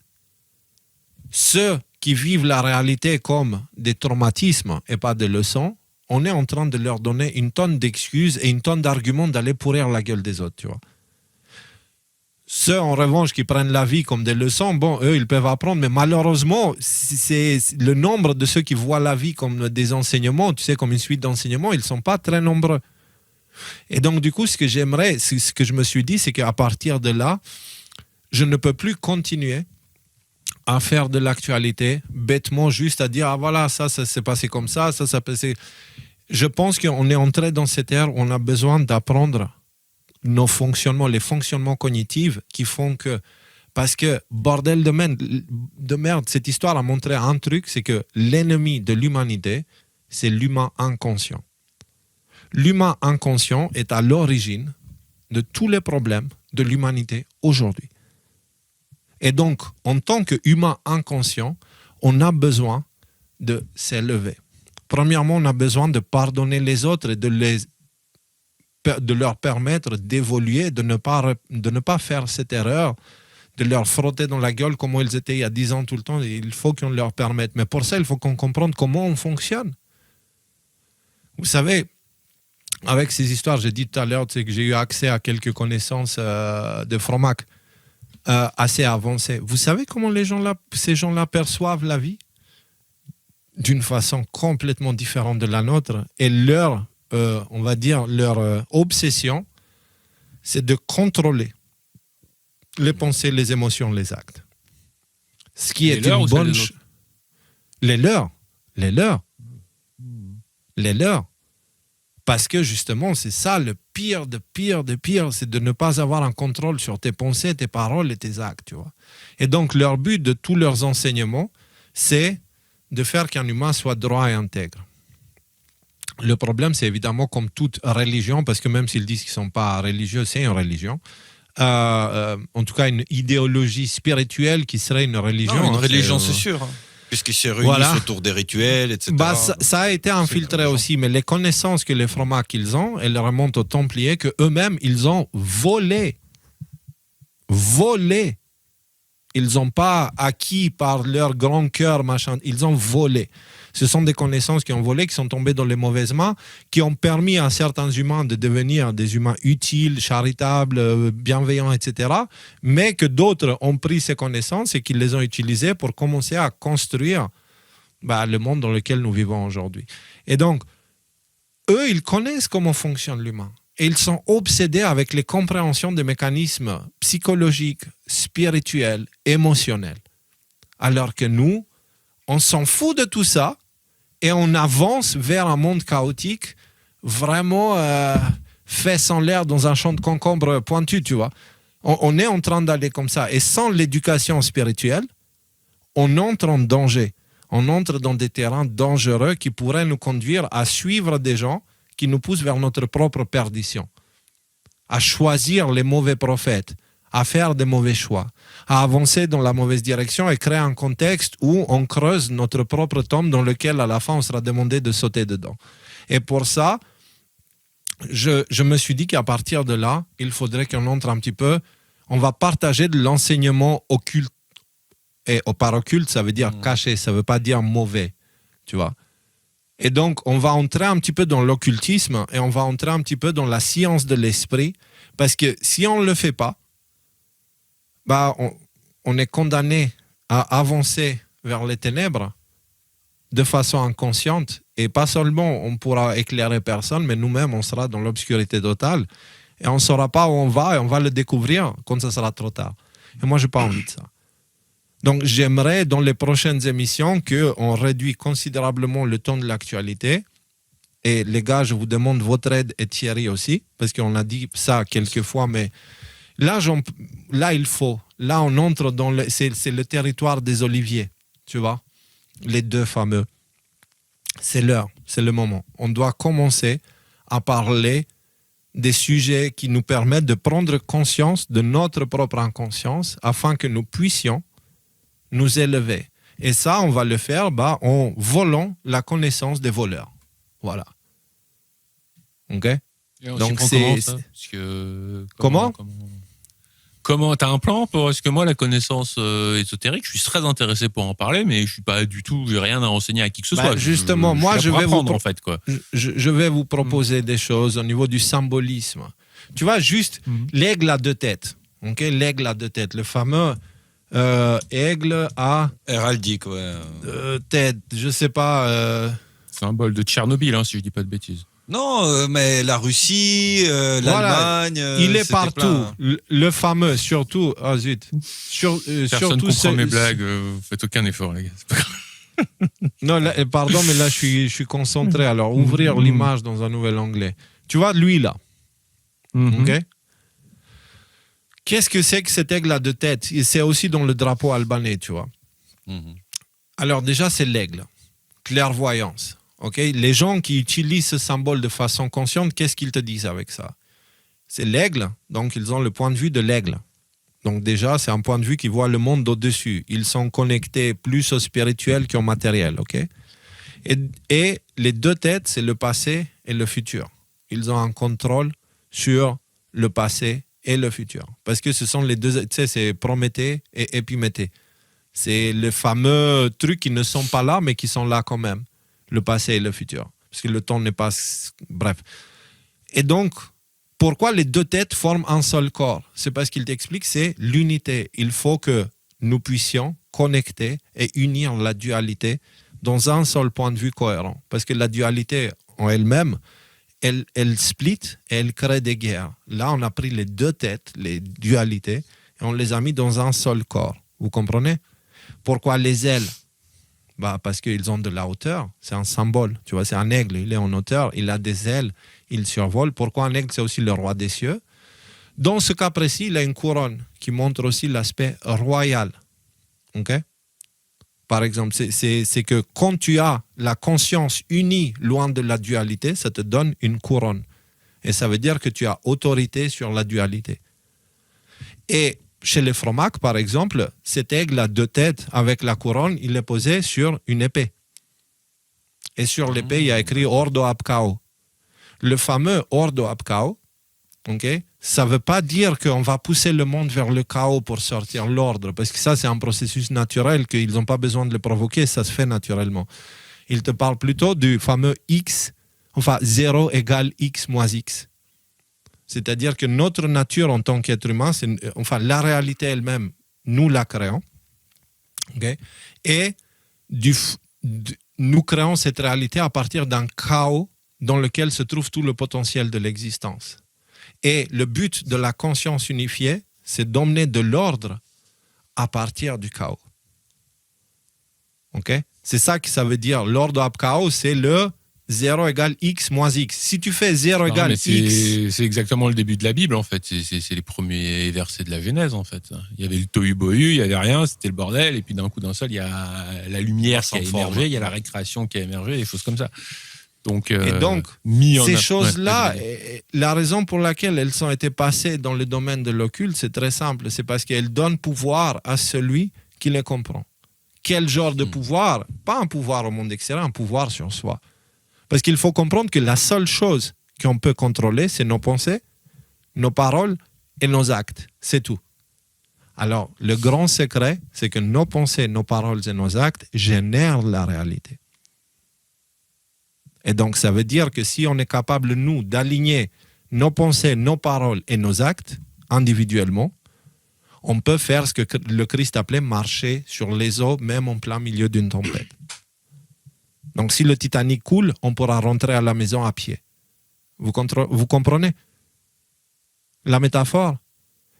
ceux qui vivent la réalité comme des traumatismes et pas des leçons, on est en train de leur donner une tonne d'excuses et une tonne d'arguments d'aller pourrir la gueule des autres, tu vois. Ceux, en revanche, qui prennent la vie comme des leçons, bon, eux, ils peuvent apprendre, mais malheureusement, c'est le nombre de ceux qui voient la vie comme des enseignements, tu sais, comme une suite d'enseignements, ils ne sont pas très nombreux. Et donc, du coup, ce que j'aimerais, ce que je me suis dit, c'est qu'à partir de là, je ne peux plus continuer à faire de l'actualité bêtement, juste à dire, ah voilà, ça s'est passé comme ça s'est passé... Je pense qu'on est entré dans cette ère où on a besoin d'apprendre nos fonctionnements, les fonctionnements cognitifs qui font que... Parce que, bordel de merde, cette histoire a montré un truc, c'est que l'ennemi de l'humanité, c'est l'humain inconscient. L'humain inconscient est à l'origine de tous les problèmes de l'humanité aujourd'hui. Et donc, en tant qu'humain inconscient, on a besoin de s'élever. Premièrement, on a besoin de pardonner les autres et de leur permettre d'évoluer, de ne pas faire cette erreur de leur frotter dans la gueule comment ils étaient il y a 10 ans tout le temps. Il faut qu'on leur permette. Mais pour ça, il faut qu'on comprenne comment on fonctionne. Vous savez, avec ces histoires, j'ai dit tout à l'heure que j'ai eu accès à quelques connaissances de Fromac assez avancées. Vous savez comment ces gens-là perçoivent la vie? D'une façon complètement différente de la nôtre. Et leur obsession, c'est de contrôler les pensées, les émotions, les actes. Ce qui est une bonne chose. Les leurs. Parce que justement, c'est ça le pire de pire, c'est de ne pas avoir un contrôle sur tes pensées, tes paroles et tes actes. Tu vois. Et donc, leur but de tous leurs enseignements, c'est de faire qu'un humain soit droit et intègre. Le problème, c'est évidemment comme toute religion, parce que même s'ils disent qu'ils ne sont pas religieux, c'est une religion. En tout cas, une idéologie spirituelle qui serait une religion. Non, une religion, c'est sûr. Puisqu'ils se réunissent autour des rituels, etc. Ça a été infiltré aussi, mais les connaissances que les Fromac qu'ils ont, elles remontent aux Templiers, qu'eux-mêmes, ils ont volé. Ils n'ont pas acquis par leur grand cœur, machin. Ils ont volé. Ce sont des connaissances qui ont volé, qui sont tombées dans les mauvaises mains, qui ont permis à certains humains de devenir des humains utiles, charitables, bienveillants, etc. Mais que d'autres ont pris ces connaissances et qu'ils les ont utilisées pour commencer à construire le monde dans lequel nous vivons aujourd'hui. Et donc, eux, ils connaissent comment fonctionne l'humain. Et ils sont obsédés avec les compréhensions des mécanismes psychologiques, spirituels, émotionnels. Alors que nous, on s'en fout de tout ça et on avance vers un monde chaotique vraiment fait sans l'air dans un champ de concombre pointu, tu vois. On est en train d'aller comme ça. Et sans l'éducation spirituelle, on entre en danger. On entre dans des terrains dangereux qui pourraient nous conduire à suivre des gens qui nous poussent vers notre propre perdition, à choisir les mauvais prophètes, à faire des mauvais choix, à avancer dans la mauvaise direction et créer un contexte où on creuse notre propre tombe dans lequel à la fin on sera demandé de sauter dedans. Et pour ça, je me suis dit qu'à partir de là, il faudrait qu'on entre un petit peu, on va partager de l'enseignement occulte. Et par occulte, ça veut dire caché, ça ne veut pas dire mauvais, tu vois. Et donc, on va entrer un petit peu dans l'occultisme et on va entrer un petit peu dans la science de l'esprit, parce que si on ne le fait pas, on est condamné à avancer vers les ténèbres de façon inconsciente. Et pas seulement on pourra éclairer personne, mais nous-mêmes, on sera dans l'obscurité totale. Et on ne saura pas où on va et on va le découvrir quand ça sera trop tard. Et moi, je n'ai pas envie de ça. Donc, j'aimerais, dans les prochaines émissions, qu'on réduise considérablement le temps de l'actualité. Et les gars, je vous demande votre aide et Thierry aussi, parce qu'on a dit ça quelques fois, mais là, il faut. Là, on entre dans c'est le territoire des oliviers, tu vois, les deux fameux. C'est l'heure, c'est le moment. On doit commencer à parler des sujets qui nous permettent de prendre conscience de notre propre inconscience afin que nous puissions nous élever. Et ça, on va le faire en volant la connaissance des voleurs. Voilà. OK? Donc, c'est... Comment t'as un plan parce que moi, la connaissance ésotérique, je suis très intéressé pour en parler, mais je suis pas du tout, j'ai rien à renseigner à qui que ce soit. Justement, moi, je vais apprendre, en fait, quoi. Je vais vous proposer des choses au niveau du symbolisme. Tu vois, juste l'aigle à deux têtes. OK? L'aigle à deux têtes, le fameux aigle à héraldique, ouais. Tête, je sais pas. Symbole de Tchernobyl, si je dis pas de bêtises. Non, mais la Russie, l'Allemagne. Il est partout. Le fameux, surtout. Ah zut. Personne ne comprend mes blagues. Faites aucun effort, les gars. C'est pas grave. Non, là, pardon, mais là, je suis concentré. Alors, ouvrir l'image dans un nouvel onglet. Tu vois, lui, là. OK? Qu'est-ce que c'est que cet aigle à deux têtes? C'est aussi dans le drapeau albanais, tu vois. Alors, déjà, c'est l'aigle. Clairvoyance. Okay? Les gens qui utilisent ce symbole de façon consciente, qu'est-ce qu'ils te disent avec ça? C'est l'aigle, donc ils ont le point de vue de l'aigle. Donc déjà, c'est un point de vue qui voit le monde d'au-dessus. Ils sont connectés plus au spirituel qu'au matériel. Okay? Et les deux têtes, c'est le passé et le futur. Ils ont un contrôle sur le passé et le futur. Parce que ce sont les deux, tu sais, c'est Prométhée et Épiméthée. C'est les fameux trucs qui ne sont pas là, mais qui sont là quand même. Le passé et le futur. Parce que le temps n'est pas... Bref. Et donc, pourquoi les deux têtes forment un seul corps? C'est parce qu'il t'explique, c'est l'unité. Il faut que nous puissions connecter et unir la dualité dans un seul point de vue cohérent. Parce que la dualité en elle-même, elle split et elle crée des guerres. Là, on a pris les deux têtes, les dualités, et on les a mis dans un seul corps. Vous comprenez? Pourquoi les ailes? Parce qu'ils ont de la hauteur. C'est un symbole. Tu vois, c'est un aigle. Il est en hauteur. Il a des ailes. Il survole. Pourquoi un aigle? C'est aussi le roi des cieux. Dans ce cas précis, il a une couronne qui montre aussi l'aspect royal. OK? Par exemple, c'est que quand tu as la conscience unie loin de la dualité, ça te donne une couronne. Et ça veut dire que tu as autorité sur la dualité. Et chez les Fromac, par exemple, cet aigle à deux têtes avec la couronne, il est posé sur une épée. Et sur l'épée, il y a écrit Ordo Apkao. Le fameux Ordo Apkao, okay, ça ne veut pas dire qu'on va pousser le monde vers le chaos pour sortir l'ordre, parce que ça, c'est un processus naturel, qu'ils n'ont pas besoin de le provoquer, ça se fait naturellement. Il te parle plutôt du fameux X, enfin 0 égale X moins X. C'est-à-dire que notre nature en tant qu'être humain, la réalité elle-même, nous la créons. Okay? Et nous créons cette réalité à partir d'un chaos dans lequel se trouve tout le potentiel de l'existence. Et le but de la conscience unifiée, c'est d'emmener de l'ordre à partir du chaos. Okay? C'est ça que ça veut dire. L'ordre à chaos, c'est le 0 égale X moins X. Si tu fais 0 égale X... C'est exactement le début de la Bible, en fait. C'est les premiers versets de la Genèse, en fait. Il y avait le tohu-bohu, il n'y avait rien, c'était le bordel. Et puis d'un coup, d'un seul, il y a la lumière qui a émergé, il y a la récréation qui a émergé, des choses comme ça. Donc, et donc, ces choses-là, la raison pour laquelle elles ont été passées dans le domaine de l'occulte, c'est très simple. C'est parce qu'elles donnent pouvoir à celui qui les comprend. Quel genre de pouvoir? Pas un pouvoir au monde extérieur, un pouvoir sur soi. Parce qu'il faut comprendre que la seule chose qu'on peut contrôler, c'est nos pensées, nos paroles et nos actes. C'est tout. Alors, le grand secret, c'est que nos pensées, nos paroles et nos actes génèrent la réalité. Et donc, ça veut dire que si on est capable, nous, d'aligner nos pensées, nos paroles et nos actes individuellement, on peut faire ce que le Christ appelait marcher sur les eaux, même en plein milieu d'une tempête. Donc, si le Titanic coule, on pourra rentrer à la maison à pied. Vous comprenez la métaphore?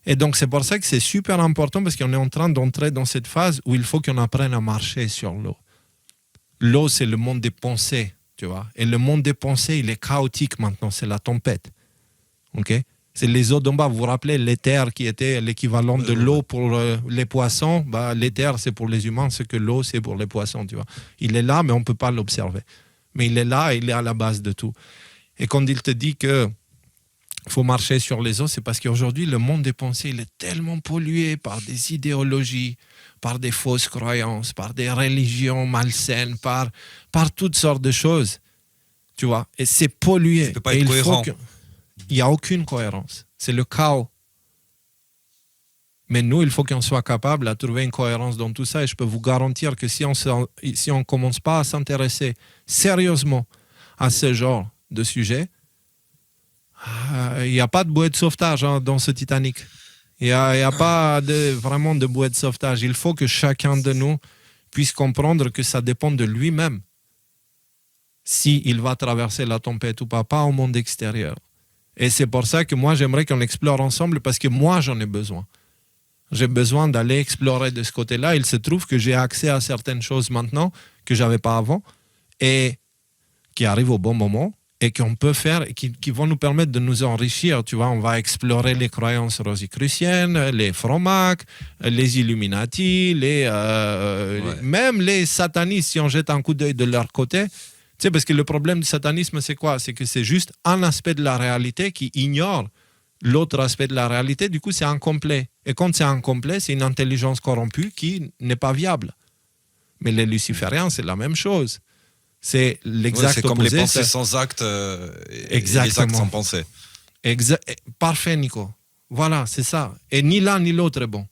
Et donc, c'est pour ça que c'est super important parce qu'on est en train d'entrer dans cette phase où il faut qu'on apprenne à marcher sur l'eau. L'eau, c'est le monde des pensées, tu vois. Et le monde des pensées, il est chaotique maintenant, c'est la tempête. OK? C'est les eaux d'en bas. Vous vous rappelez l'éther qui était l'équivalent de l'eau pour les poissons? L'éther, c'est pour les humains, ce que l'eau, c'est pour les poissons, tu vois. Il est là, mais on ne peut pas l'observer. Mais il est là, il est à la base de tout. Et quand il te dit qu'il faut marcher sur les eaux, c'est parce qu'aujourd'hui, le monde des pensées, il est tellement pollué par des idéologies, par des fausses croyances, par des religions malsaines, par toutes sortes de choses, tu vois. Et c'est pollué. Ça peut pas être cohérent. Il n'y a aucune cohérence. C'est le chaos. Mais nous, il faut qu'on soit capable de trouver une cohérence dans tout ça. Et je peux vous garantir que si on ne commence pas à s'intéresser sérieusement à ce genre de sujet, il n'y a pas de bouée de sauvetage dans ce Titanic. Il n'y a pas vraiment de bouée de sauvetage. Il faut que chacun de nous puisse comprendre que ça dépend de lui-même. S'il va traverser la tempête ou pas au monde extérieur. Et c'est pour ça que moi, j'aimerais qu'on explore ensemble parce que moi, j'en ai besoin. J'ai besoin d'aller explorer de ce côté-là. Il se trouve que j'ai accès à certaines choses maintenant que je n'avais pas avant et qui arrivent au bon moment et qu'on peut faire, qui vont nous permettre de nous enrichir. Tu vois, on va explorer les croyances rosicruciennes, les Fromac, les Illuminati, même les satanistes, si on jette un coup d'œil de leur côté. Tu sais, parce que le problème du satanisme, c'est quoi? C'est que c'est juste un aspect de la réalité qui ignore l'autre aspect de la réalité. Du coup, c'est incomplet. Et quand c'est incomplet, c'est une intelligence corrompue qui n'est pas viable. Mais les lucifériens, c'est la même chose. C'est l'exact c'est comme opposé. Les pensées sans acte et les actes sans pensée. Parfait, Nico. Voilà, c'est ça. Et ni l'un ni l'autre est bon.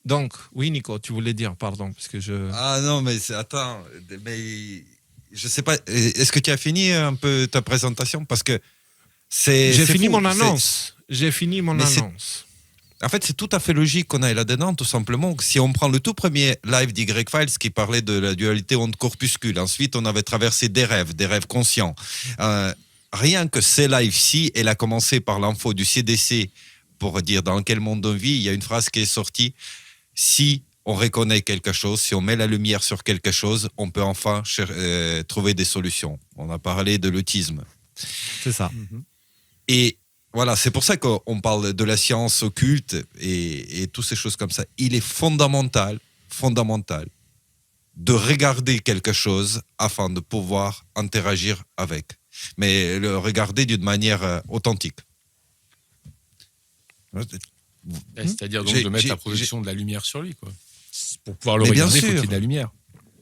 Donc, oui, Nico, tu voulais dire, pardon, parce que je... Ah non, mais attends, mais je sais pas, est-ce que tu as fini un peu ta présentation? Parce que J'ai fini fou, mon annonce. J'ai fini mon annonce. En fait, c'est tout à fait logique qu'on aille là-dedans, tout simplement. Si on prend le tout premier live d'Y-Files qui parlait de la dualité onde-corpuscule, ensuite on avait traversé des rêves conscients. Rien que ces lives-ci, elle a commencé par l'info du CDC pour dire dans quel monde on vit. Il y a une phrase qui est sortie. Si on reconnaît quelque chose, si on met la lumière sur quelque chose, on peut enfin trouver des solutions. On a parlé de l'autisme. C'est ça. Et voilà, c'est pour ça qu'on parle de la science occulte et toutes ces choses comme ça. Il est fondamental de regarder quelque chose afin de pouvoir interagir avec. Mais le regarder d'une manière authentique. C'est-à-dire donc de mettre la projection de la lumière sur lui, quoi. Pour pouvoir le regarder, il faut qu'il y ait de la lumière.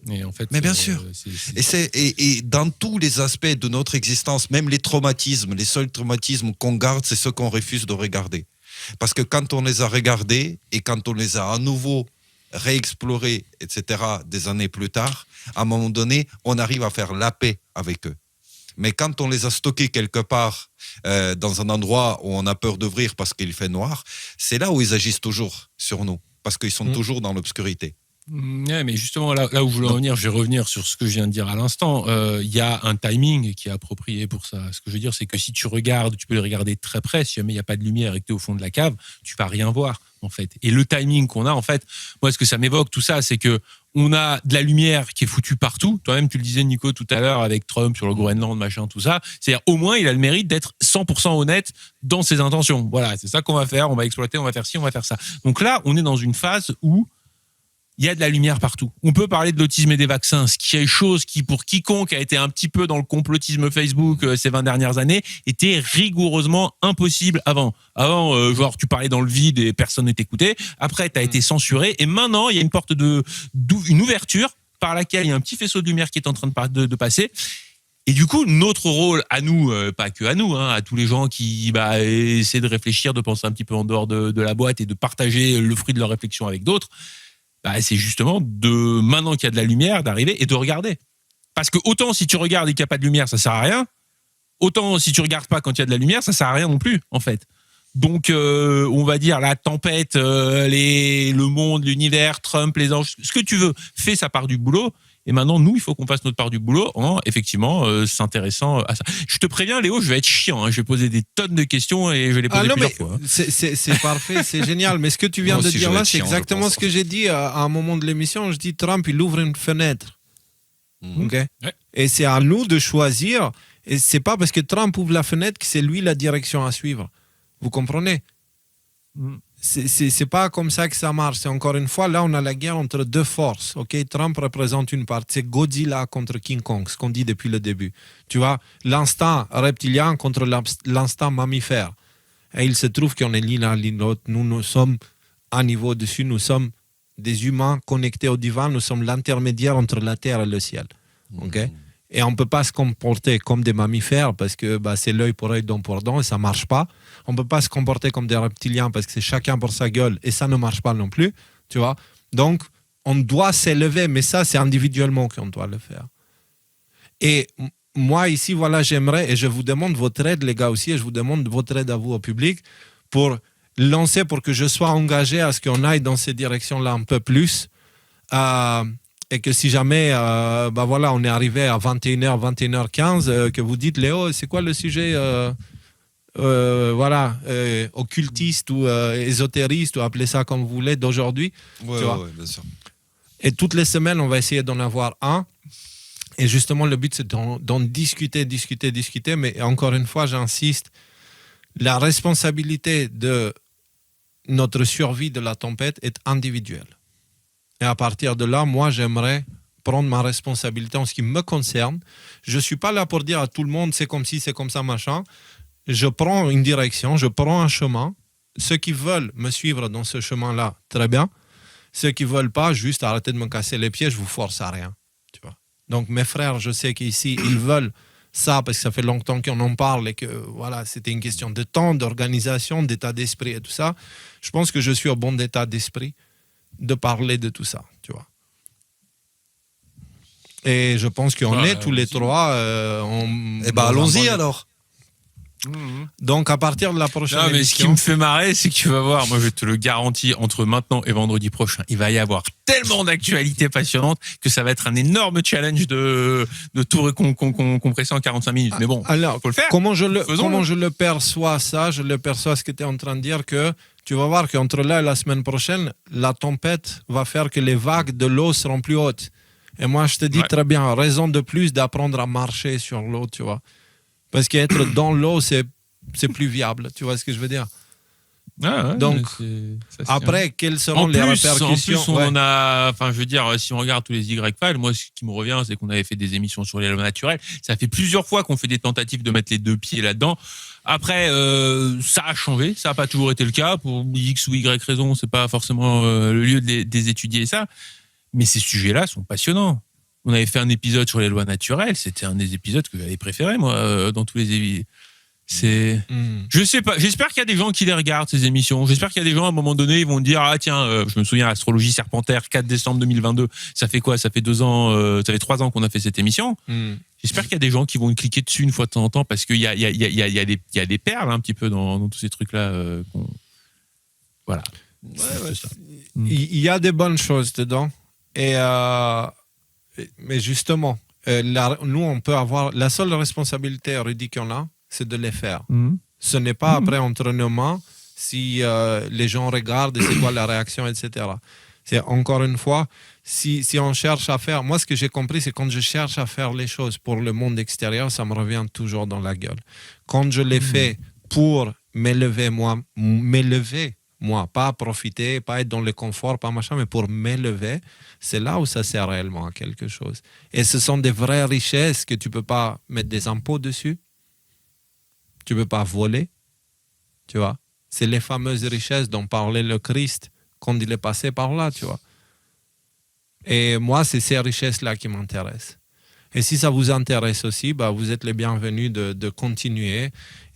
Et en fait, mais bien sûr. Et dans tous les aspects de notre existence, même les traumatismes, les seuls traumatismes qu'on garde, c'est ceux qu'on refuse de regarder. Parce que quand on les a regardés et quand on les a à nouveau réexplorés, etc., des années plus tard, à un moment donné, on arrive à faire la paix avec eux. Mais quand on les a stockés quelque part dans un endroit où on a peur d'ouvrir parce qu'il fait noir, c'est là où ils agissent toujours sur nous, parce qu'ils sont toujours dans l'obscurité. Ouais, mais justement, là où je voulais revenir, je vais revenir sur ce que je viens de dire à l'instant. Il y a un timing qui est approprié pour ça. Ce que je veux dire, c'est que si tu regardes, tu peux le regarder très près. Si jamais il n'y a pas de lumière et que tu es au fond de la cave, tu vas rien voir, en fait. Et le timing qu'on a, en fait, moi, ce que ça m'évoque, tout ça, c'est que on a de la lumière qui est foutue partout. Toi-même, tu le disais, Nico, tout à l'heure, avec Trump sur le Groenland, machin, tout ça. C'est-à-dire, au moins, il a le mérite d'être 100% honnête dans ses intentions. Voilà, c'est ça qu'on va faire. On va exploiter, on va faire ci, on va faire ça. Donc là, on est dans une phase où il y a de la lumière partout. On peut parler de l'autisme et des vaccins, ce qui est chose qui, pour quiconque a été un petit peu dans le complotisme Facebook ces 20 dernières années, était rigoureusement impossible avant. Avant, genre, tu parlais dans le vide et personne ne t'écoutait. Après, tu as été censuré. Et maintenant, il y a une porte une ouverture par laquelle il y a un petit faisceau de lumière qui est en train de passer. Et du coup, notre rôle à nous, pas que à nous, à tous les gens qui essaient de réfléchir, de penser un petit peu en dehors de la boîte et de partager le fruit de leur réflexion avec d'autres, c'est justement maintenant qu'il y a de la lumière, d'arriver et de regarder. Parce que autant si tu regardes et qu'il n'y a pas de lumière, ça sert à rien. Autant si tu regardes pas quand il y a de la lumière, ça sert à rien non plus, en fait. Donc, on va dire la tempête, le monde, l'univers, Trump, les anges, ce que tu veux, fais sa part du boulot. Et maintenant, nous, il faut qu'on fasse notre part du boulot en, effectivement, s'intéressant à ça. Je te préviens, Léo, je vais être chiant. Je vais poser des tonnes de questions et je vais les poser plusieurs fois. C'est parfait, c'est génial. Mais ce que tu viens de dire là, c'est exactement ce que j'ai dit à un moment de l'émission. Je dis, Trump, il ouvre une fenêtre. Okay? Ouais. Et c'est à nous de choisir. Et c'est pas parce que Trump ouvre la fenêtre que c'est lui la direction à suivre. Vous comprenez? C'est pas comme ça que ça marche. C'est encore une fois, là, on a la guerre entre deux forces. Okay? Trump représente une part. C'est Godzilla contre King Kong, ce qu'on dit depuis le début. Tu vois, l'instinct reptilien contre l'instinct mammifère. Et il se trouve qu'on est l'un l'autre. Nous sommes un niveau au-dessus. Nous sommes des humains connectés au divin. Nous sommes l'intermédiaire entre la terre et le ciel. Okay? Et on ne peut pas se comporter comme des mammifères parce que c'est l'œil pour œil, dent pour dent, et ça ne marche pas. On ne peut pas se comporter comme des reptiliens parce que c'est chacun pour sa gueule, et ça ne marche pas non plus. Tu vois? Donc, on doit s'élever, mais ça, c'est individuellement qu'on doit le faire. Et moi, ici, voilà, j'aimerais, et je vous demande votre aide, les gars aussi, et je vous demande votre aide à vous, au public, pour lancer, pour que je sois engagé à ce qu'on aille dans ces directions-là un peu plus. Et que si jamais on est arrivé à 21h, 21h15, que vous dites, Léo, c'est quoi le sujet occultiste ou ésotériste, ou appelez ça comme vous voulez, d'aujourd'hui. Ouais, bien sûr. Et toutes les semaines, on va essayer d'en avoir un. Et justement, le but, c'est d'en discuter. Mais encore une fois, j'insiste, la responsabilité de notre survie de la tempête est individuelle. Et à partir de là, moi, j'aimerais prendre ma responsabilité en ce qui me concerne. Je ne suis pas là pour dire à tout le monde, c'est comme ci, c'est comme ça, machin. Je prends une direction, je prends un chemin. Ceux qui veulent me suivre dans ce chemin-là, très bien. Ceux qui ne veulent pas, juste arrêtez de me casser les pieds, je ne vous force à rien. Tu vois. Donc, mes frères, je sais qu'ici, ils veulent ça, parce que ça fait longtemps qu'on en parle et que voilà, c'était une question de temps, d'organisation, d'état d'esprit et tout ça, je pense que je suis au bon état d'esprit de parler de tout ça, tu vois. Et je pense qu'on est tous les trois. Allons-y alors. Donc, à partir de la prochaine non, mais émission... ce qui me fait marrer, c'est que tu vas voir, moi je te le garantis, entre maintenant et vendredi prochain, il va y avoir tellement d'actualités passionnantes que ça va être un énorme challenge de tout compresser en 45 minutes. Mais bon, alors, faut le faire. Comment je le perçois ça? Je le perçois ce que tu es en train de dire, que tu vas voir qu'entre là et la semaine prochaine, la tempête va faire que les vagues de l'eau seront plus hautes. Et moi, je te dis très bien, raison de plus d'apprendre à marcher sur l'eau, tu vois. Parce qu'être dans l'eau, c'est plus viable. Tu vois ce que je veux dire? Donc, après, quelles seront les répercussions? En plus, on a, enfin, je veux dire, si on regarde tous les Y-Files, moi, ce qui me revient, c'est qu'on avait fait des émissions sur les lois naturelles. Ça fait plusieurs fois qu'on fait des tentatives de mettre les deux pieds là-dedans. Après, ça a changé. Ça n'a pas toujours été le cas. Pour X ou Y raison, c'est pas forcément le lieu des étudier ça. Mais ces sujets-là sont passionnants. On avait fait un épisode sur les lois naturelles. C'était un des épisodes que j'avais préféré, moi, dans tous les... Je sais pas. J'espère qu'il y a des gens qui les regardent, ces émissions. J'espère qu'il y a des gens, à un moment donné, ils vont dire, ah tiens, je me souviens, Astrologie Serpentaire, 4 décembre 2022. Ça fait quoi? Ça fait 2 ans, ça fait 3 ans qu'on a fait cette émission. J'espère qu'il y a des gens qui vont cliquer dessus une fois de temps en temps, parce qu'il y a des perles, un petit peu, dans tous ces trucs-là. Voilà. Il y a des bonnes choses dedans. Mais justement, nous, on peut avoir... La seule responsabilité érudite qu'on a, c'est de les faire. Ce n'est pas après entre nos mains si les gens regardent et c'est quoi la réaction, etc. C'est encore une fois, si on cherche à faire... Moi, ce que j'ai compris, c'est quand je cherche à faire les choses pour le monde extérieur, ça me revient toujours dans la gueule. Quand je les fais pour m'élever, moi, pas profiter, pas être dans le confort, pas machin, mais pour m'élever, c'est là où ça sert réellement à quelque chose. Et ce sont des vraies richesses que tu ne peux pas mettre des impôts dessus. Tu ne peux pas voler. Tu vois? C'est les fameuses richesses dont parlait le Christ quand il est passé par là, tu vois. Et moi, c'est ces richesses-là qui m'intéressent. Et si ça vous intéresse aussi, vous êtes les bienvenus de continuer.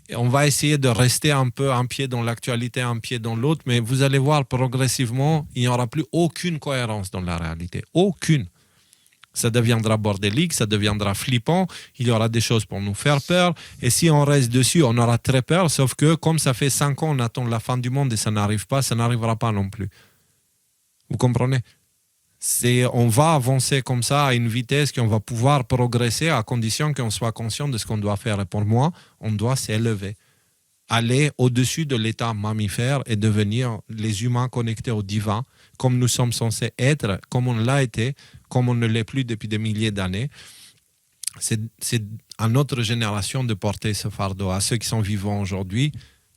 Et on va essayer de rester un peu un pied dans l'actualité, un pied dans l'autre, mais vous allez voir progressivement, il n'y aura plus aucune cohérence dans la réalité. Aucune. Ça deviendra bordélique, ça deviendra flippant, il y aura des choses pour nous faire peur, et si on reste dessus, on aura très peur, sauf que comme ça fait 5 ans, on attend la fin du monde et ça n'arrive pas, ça n'arrivera pas non plus. Vous comprenez? On va avancer comme ça à une vitesse qu'on va pouvoir progresser à condition qu'on soit conscient de ce qu'on doit faire. Et pour moi, on doit s'élever, aller au-dessus de l'état mammifère et devenir les humains connectés au divin, comme nous sommes censés être, comme on l'a été, comme on ne l'est plus depuis des milliers d'années. C'est à notre génération de porter ce fardeau, à ceux qui sont vivants aujourd'hui,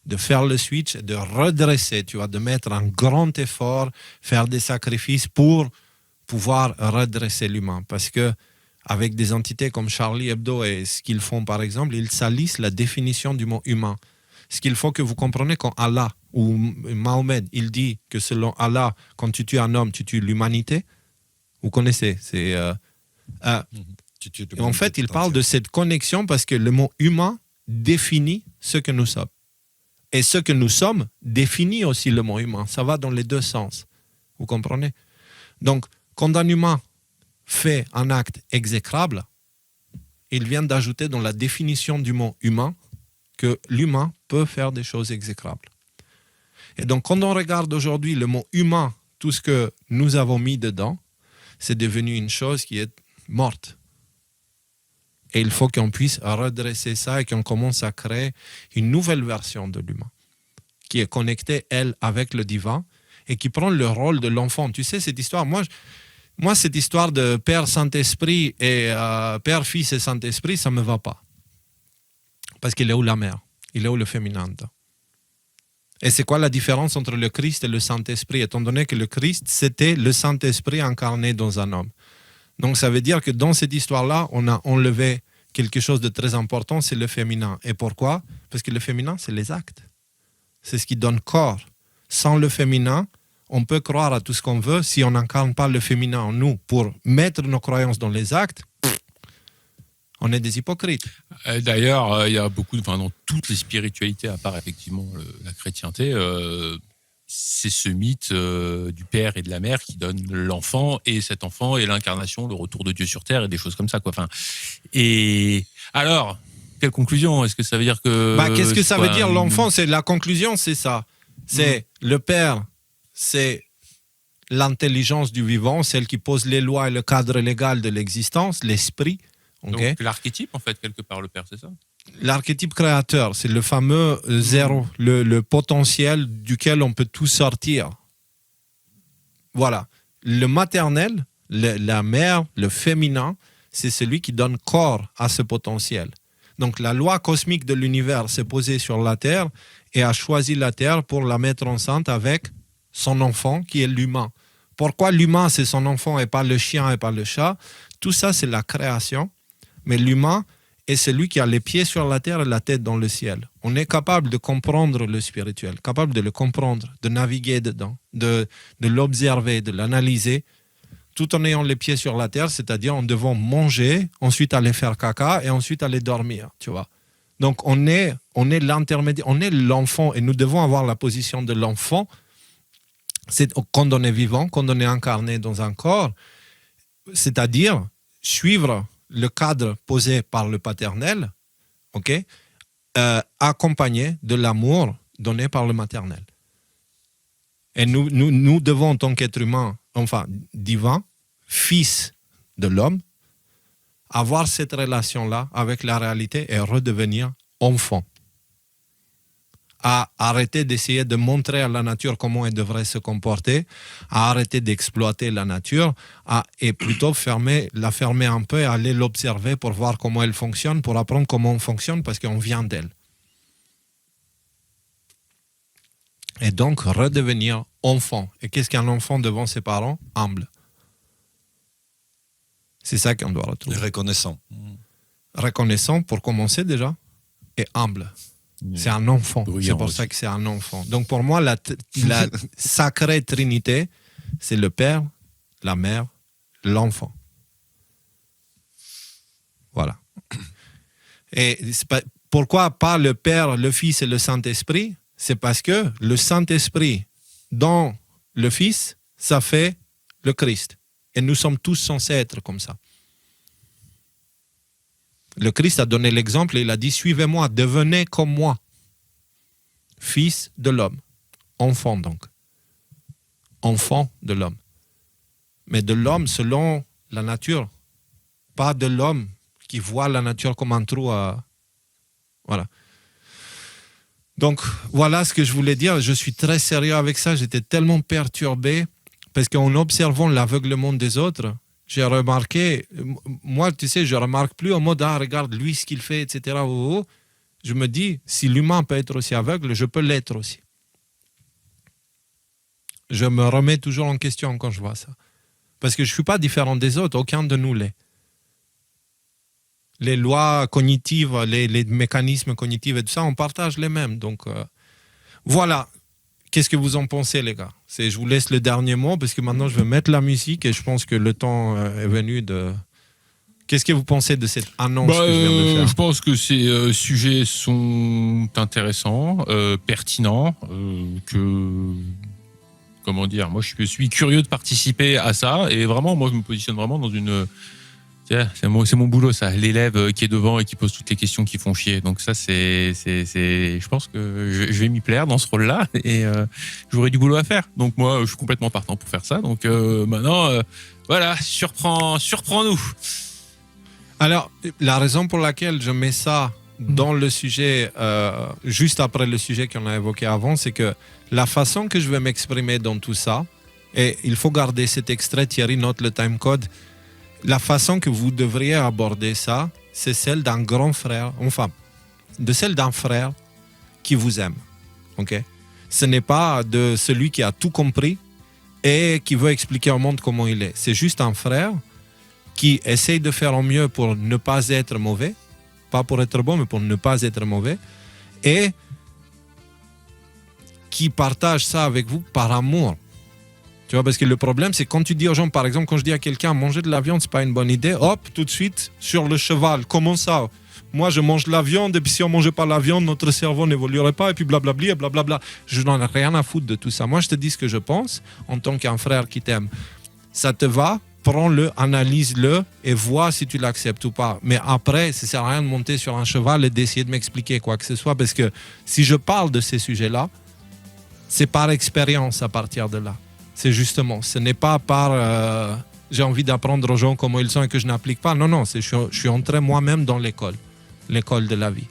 de faire le switch, de redresser, tu vois, de mettre un grand effort, faire des sacrifices pour pouvoir redresser l'humain. Parce que avec des entités comme Charlie Hebdo et ce qu'ils font par exemple, ils salissent la définition du mot humain. Ce qu'il faut que vous compreniez quand Allah ou Mahomet, il dit que selon Allah, quand tu tues un homme, tu tues l'humanité. Vous connaissez, c'est... et en fait, il parle de cette connexion parce que le mot humain définit ce que nous sommes. Et ce que nous sommes définit aussi le mot humain. Ça va dans les deux sens. Vous comprenez? Donc, quand un humain fait un acte exécrable, il vient d'ajouter dans la définition du mot humain que l'humain peut faire des choses exécrables. Et donc, quand on regarde aujourd'hui le mot humain, tout ce que nous avons mis dedans, c'est devenu une chose qui est morte. Et il faut qu'on puisse redresser ça et qu'on commence à créer une nouvelle version de l'humain qui est connectée, elle, avec le divin et qui prend le rôle de l'enfant. Tu sais, cette histoire, moi cette histoire de Père Saint-Esprit et Père, Fils et Saint-Esprit, ça ne me va pas. Parce qu'il est où la mère? Il est où le féminin? Et c'est quoi la différence entre le Christ et le Saint-Esprit, étant donné que le Christ, c'était le Saint-Esprit incarné dans un homme. Donc ça veut dire que dans cette histoire-là, on a enlevé quelque chose de très important, c'est le féminin. Et pourquoi? Parce que le féminin, c'est les actes. C'est ce qui donne corps. Sans le féminin, on peut croire à tout ce qu'on veut. Si on n'incarne pas le féminin en nous pour mettre nos croyances dans les actes, On est des hypocrites. D'ailleurs, il y a beaucoup, dans toutes les spiritualités, à part effectivement la chrétienté, c'est ce mythe du père et de la mère qui donne l'enfant, et cet enfant est l'incarnation, le retour de Dieu sur terre et des choses comme ça, quoi. Enfin, et alors, quelle conclusion? Est-ce que ça veut dire que... Qu'est-ce que ça veut dire l'enfant? C'est la conclusion, c'est ça. C'est le père, c'est l'intelligence du vivant, celle qui pose les lois et le cadre légal de l'existence, l'esprit. Okay. Donc l'archétype, en fait, quelque part, le père, c'est ça? L'archétype créateur, c'est le fameux zéro, le potentiel duquel on peut tout sortir. Voilà. Le maternel, la mère, le féminin, c'est celui qui donne corps à ce potentiel. Donc la loi cosmique de l'univers s'est posée sur la Terre et a choisi la Terre pour la mettre enceinte avec son enfant qui est l'humain. Pourquoi l'humain c'est son enfant et pas le chien et pas le chat? Tout ça c'est la création, mais l'humain est celui qui a les pieds sur la terre et la tête dans le ciel. On est capable de comprendre le spirituel, capable de le comprendre, de naviguer dedans, de l'observer, de l'analyser, tout en ayant les pieds sur la terre, c'est-à-dire en devant manger, ensuite aller faire caca et ensuite aller dormir, tu vois. Donc on est l'intermédiaire, on est l'enfant et nous devons avoir la position de l'enfant. C'est quand on est vivant, quand on est incarné dans un corps, c'est-à-dire suivre le cadre posé par le paternel, okay, accompagné de l'amour donné par le maternel. Et nous devons, en tant qu'être humain, enfin divin, fils de l'homme, avoir cette relation-là avec la réalité et redevenir enfant. À arrêter d'essayer de montrer à la nature comment elle devrait se comporter, à arrêter d'exploiter la nature, et plutôt la fermer un peu et aller l'observer pour voir comment elle fonctionne, pour apprendre comment on fonctionne, parce qu'on vient d'elle. Et donc, redevenir enfant. Et qu'est-ce qu'un enfant devant ses parents? Humble. C'est ça qu'on doit retrouver. Reconnaissant. Reconnaissant pour commencer déjà, et humble. C'est un enfant, c'est pour ça que c'est un enfant. Donc pour moi, la sacrée trinité, c'est le Père, la Mère, l'enfant. Voilà. Et pourquoi pas le Père, le Fils et le Saint-Esprit? C'est parce que le Saint-Esprit, dans le Fils, ça fait le Christ. Et nous sommes tous censés être comme ça. Le Christ a donné l'exemple et il a dit « Suivez-moi, devenez comme moi. » Fils de l'homme. Enfant donc. Enfant de l'homme. Mais de l'homme selon la nature. Pas de l'homme qui voit la nature comme un trou à... Voilà. Donc, voilà ce que je voulais dire. Je suis très sérieux avec ça. J'étais tellement perturbé parce qu'en observant l'aveuglement des autres, j'ai remarqué, moi, tu sais, je ne remarque plus en mode, ah, regarde, lui, ce qu'il fait, etc. Je me dis, si l'humain peut être aussi aveugle, je peux l'être aussi. Je me remets toujours en question quand je vois ça. Parce que je ne suis pas différent des autres, aucun de nous l'est. Les lois cognitives, les mécanismes cognitifs et tout ça, on partage les mêmes. Donc, voilà. Qu'est-ce que vous en pensez, les gars? Je vous laisse le dernier mot parce que maintenant, je vais mettre la musique et je pense que le temps est venu de... Qu'est-ce que vous pensez de cette annonce que je viens de faire? Je pense que ces sujets sont intéressants, pertinents, comment dire, moi, je suis curieux de participer à ça et vraiment, moi, je me positionne vraiment dans une... C'est mon boulot, ça. L'élève qui est devant et qui pose toutes les questions qui font chier. Donc ça, je pense que je vais m'y plaire dans ce rôle-là et j'aurai du boulot à faire. Donc moi, je suis complètement partant pour faire ça. Donc maintenant, voilà, surprends-nous. Alors, la raison pour laquelle je mets ça dans le sujet, juste après le sujet qu'on a évoqué avant, c'est que la façon que je vais m'exprimer dans tout ça, et il faut garder cet extrait, Thierry note le timecode, la façon que vous devriez aborder ça, c'est celle d'un grand frère, enfin, de celle d'un frère qui vous aime. Okay? Ce n'est pas de celui qui a tout compris et qui veut expliquer au monde comment il est. C'est juste un frère qui essaye de faire au mieux pour ne pas être mauvais, pas pour être bon, mais pour ne pas être mauvais, et qui partage ça avec vous par amour. Tu vois, parce que le problème, c'est quand tu dis aux gens, par exemple, quand je dis à quelqu'un, manger de la viande, c'est pas une bonne idée, hop, tout de suite, sur le cheval. Comment ça? Moi, je mange de la viande, et puis si on mangeait pas la viande, notre cerveau n'évoluerait pas, et puis blablabla, et blablabla. Je n'en ai rien à foutre de tout ça. Moi, je te dis ce que je pense, en tant qu'un frère qui t'aime. Ça te va? Prends-le, analyse-le et vois si tu l'acceptes ou pas. Mais après, ça sert à rien de monter sur un cheval et d'essayer de m'expliquer quoi que ce soit, parce que si je parle de ces sujets-là, c'est par expérience à partir de là. C'est justement, ce n'est pas par j'ai envie d'apprendre aux gens comment ils sont et que je n'applique pas. Non, non, je suis entré moi-même dans l'école de la vie.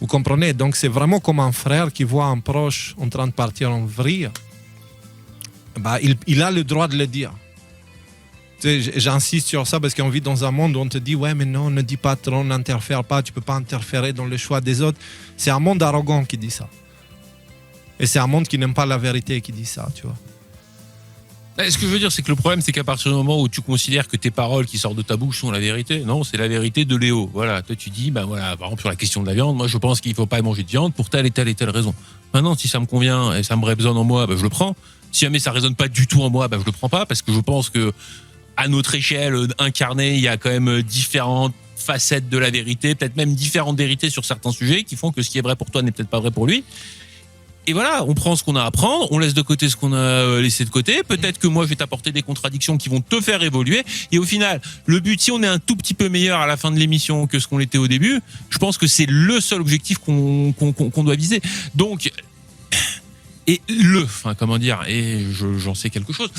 Vous comprenez? Donc c'est vraiment comme un frère qui voit un proche en train de partir en vrille. Bah, il a le droit de le dire. Tu sais, j'insiste sur ça parce qu'on vit dans un monde où on te dit ouais mais non, ne dis pas trop, n'interfère pas, tu peux pas interférer dans le choix des autres. C'est un monde arrogant qui dit ça. Et c'est un monde qui n'aime pas la vérité qui dit ça, tu vois. Ce que je veux dire, c'est que le problème, c'est qu'à partir du moment où tu considères que tes paroles qui sortent de ta bouche sont la vérité, non, c'est la vérité de Léo. Voilà, toi tu dis, voilà, par exemple sur la question de la viande, moi je pense qu'il ne faut pas manger de viande pour telle et telle et telle raison. Maintenant, si ça me convient et ça me résonne en moi, je le prends. Si jamais ça résonne pas du tout en moi, je le prends pas parce que je pense que à notre échelle incarnée, il y a quand même différentes facettes de la vérité, peut-être même différentes vérités sur certains sujets qui font que ce qui est vrai pour toi n'est peut-être pas vrai pour lui. Et voilà, on prend ce qu'on a à prendre, on laisse de côté ce qu'on a laissé de côté. Peut-être que moi, je vais t'apporter des contradictions qui vont te faire évoluer. Et au final, le but, si on est un tout petit peu meilleur à la fin de l'émission que ce qu'on l'était au début, je pense que c'est le seul objectif qu'on doit viser. Donc, et j'en sais quelque chose.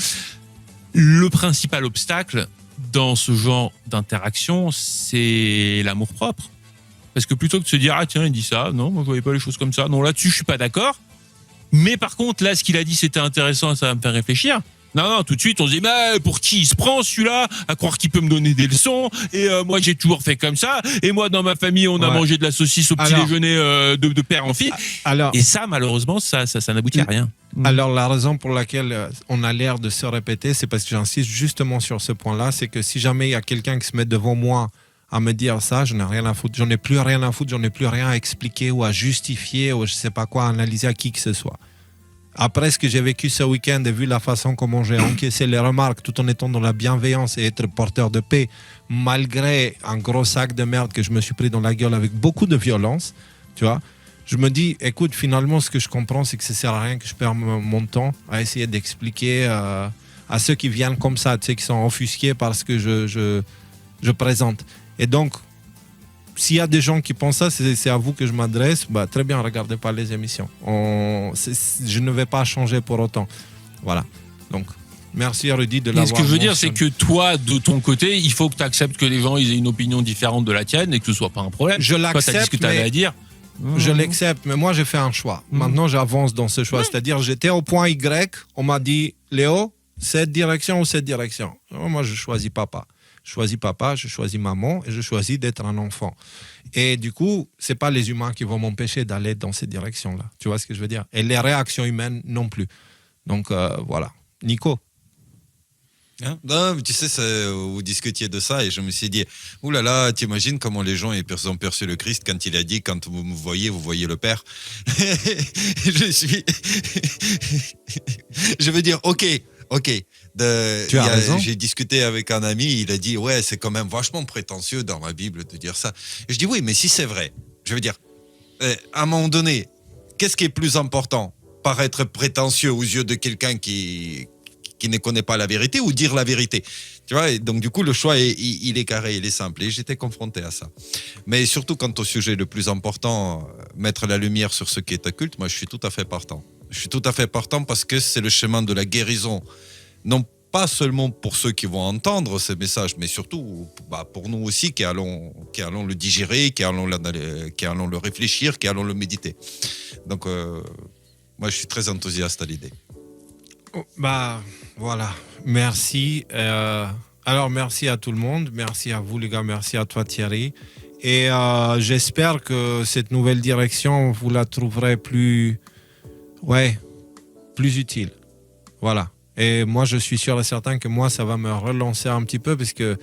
Le principal obstacle dans ce genre d'interaction, c'est l'amour-propre. Parce que plutôt que de se dire, ah tiens, il dit ça, non, moi je voyais pas les choses comme ça, non, là-dessus je suis pas d'accord. Mais par contre, là, ce qu'il a dit, c'était intéressant, ça va me faire réfléchir. Non, tout de suite, on se dit, mais pour qui il se prend celui-là, à croire qu'il peut me donner des leçons, et moi j'ai toujours fait comme ça, et moi dans ma famille, on a mangé de la saucisse au petit déjeuner de père en fille. Et ça, malheureusement, ça n'aboutit à rien. Alors, la raison pour laquelle on a l'air de se répéter, c'est parce que j'insiste justement sur ce point-là, c'est que si jamais il y a quelqu'un qui se met devant moi à me dire ça, je n'ai rien à foutre, j'en ai plus rien à foutre, j'en ai plus rien à expliquer ou à justifier ou je sais pas quoi, à analyser à qui que ce soit. Après ce que j'ai vécu ce week-end et vu la façon comment j'ai encaissé les remarques tout en étant dans la bienveillance et être porteur de paix, malgré un gros sac de merde que je me suis pris dans la gueule avec beaucoup de violence, tu vois, je me dis, écoute, finalement, ce que je comprends, c'est que ça sert à rien que je perde mon temps à essayer d'expliquer à ceux qui viennent comme ça, tu sais, qui sont offusqués parce que je présente. Et donc, s'il y a des gens qui pensent ça, c'est à vous que je m'adresse. Très bien, regardez pas les émissions. Je ne vais pas changer pour autant. Voilà. Donc, merci Rudy de l'avoir mentionné. Ce que je veux dire, c'est que toi, de ton côté, il faut que tu acceptes que les gens ils aient une opinion différente de la tienne et que ce soit pas un problème. Je l'accepte. Toi, tu as dit ce que tu avais à dire. Je l'accepte, mais moi, j'ai fait un choix. Maintenant, j'avance dans ce choix. C'est-à-dire, j'étais au point Y, on m'a dit, Léo, cette direction ou cette direction. Moi, je choisis papa. Je choisis papa, je choisis maman et je choisis d'être un enfant. Et du coup, c'est pas les humains qui vont m'empêcher d'aller dans cette direction-là. Tu vois ce que je veux dire? Et les réactions humaines non plus. Donc, voilà. Nico? Non, mais tu sais, vous discutiez de ça et je me suis dit, oulala, t'imagines comment les gens ont perçu le Christ quand il a dit, quand vous me voyez, vous voyez le Père. Je veux dire, ok. Tu as raison. J'ai discuté avec un ami, il a dit, ouais, c'est quand même vachement prétentieux dans la Bible de dire ça. Et je dis, oui, mais si c'est vrai, je veux dire, à un moment donné, qu'est-ce qui est plus important? Paraître prétentieux aux yeux de quelqu'un qui ne connaît pas la vérité ou dire la vérité? Tu vois, et donc du coup, le choix, il est carré, il est simple. Et j'étais confronté à ça. Mais surtout, quant au sujet le plus important, mettre la lumière sur ce qui est occulte, moi, je suis tout à fait partant. Je suis tout à fait partant parce que c'est le chemin de la guérison. Non pas seulement pour ceux qui vont entendre ces messages, mais surtout pour nous aussi qui allons le digérer, qui allons le réfléchir, qui allons le méditer. Donc, moi, je suis très enthousiaste à l'idée. Voilà. Merci. Alors, merci à tout le monde. Merci à vous, les gars. Merci à toi, Thierry. Et j'espère que cette nouvelle direction, vous la trouverez plus utile. Voilà. Et moi, je suis sûr et certain que moi, ça va me relancer un petit peu parce que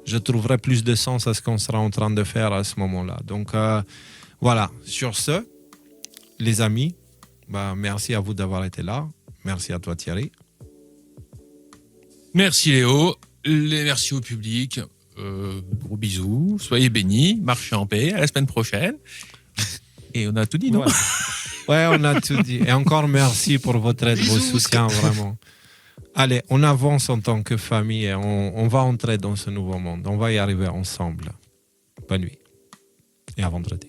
je trouverai plus de sens à ce qu'on sera en train de faire à ce moment-là. Donc, voilà. Sur ce, les amis, merci à vous d'avoir été là. Merci à toi, Thierry. Merci Léo, merci au public. Gros bisous, soyez bénis, marchez en paix, à la semaine prochaine. Et on a tout dit, non? Ouais, on a tout dit. Et encore merci pour votre aide, vos soutiens, vraiment. Allez, on avance en tant que famille et on va entrer dans ce nouveau monde. On va y arriver ensemble. Bonne nuit et à vendredi.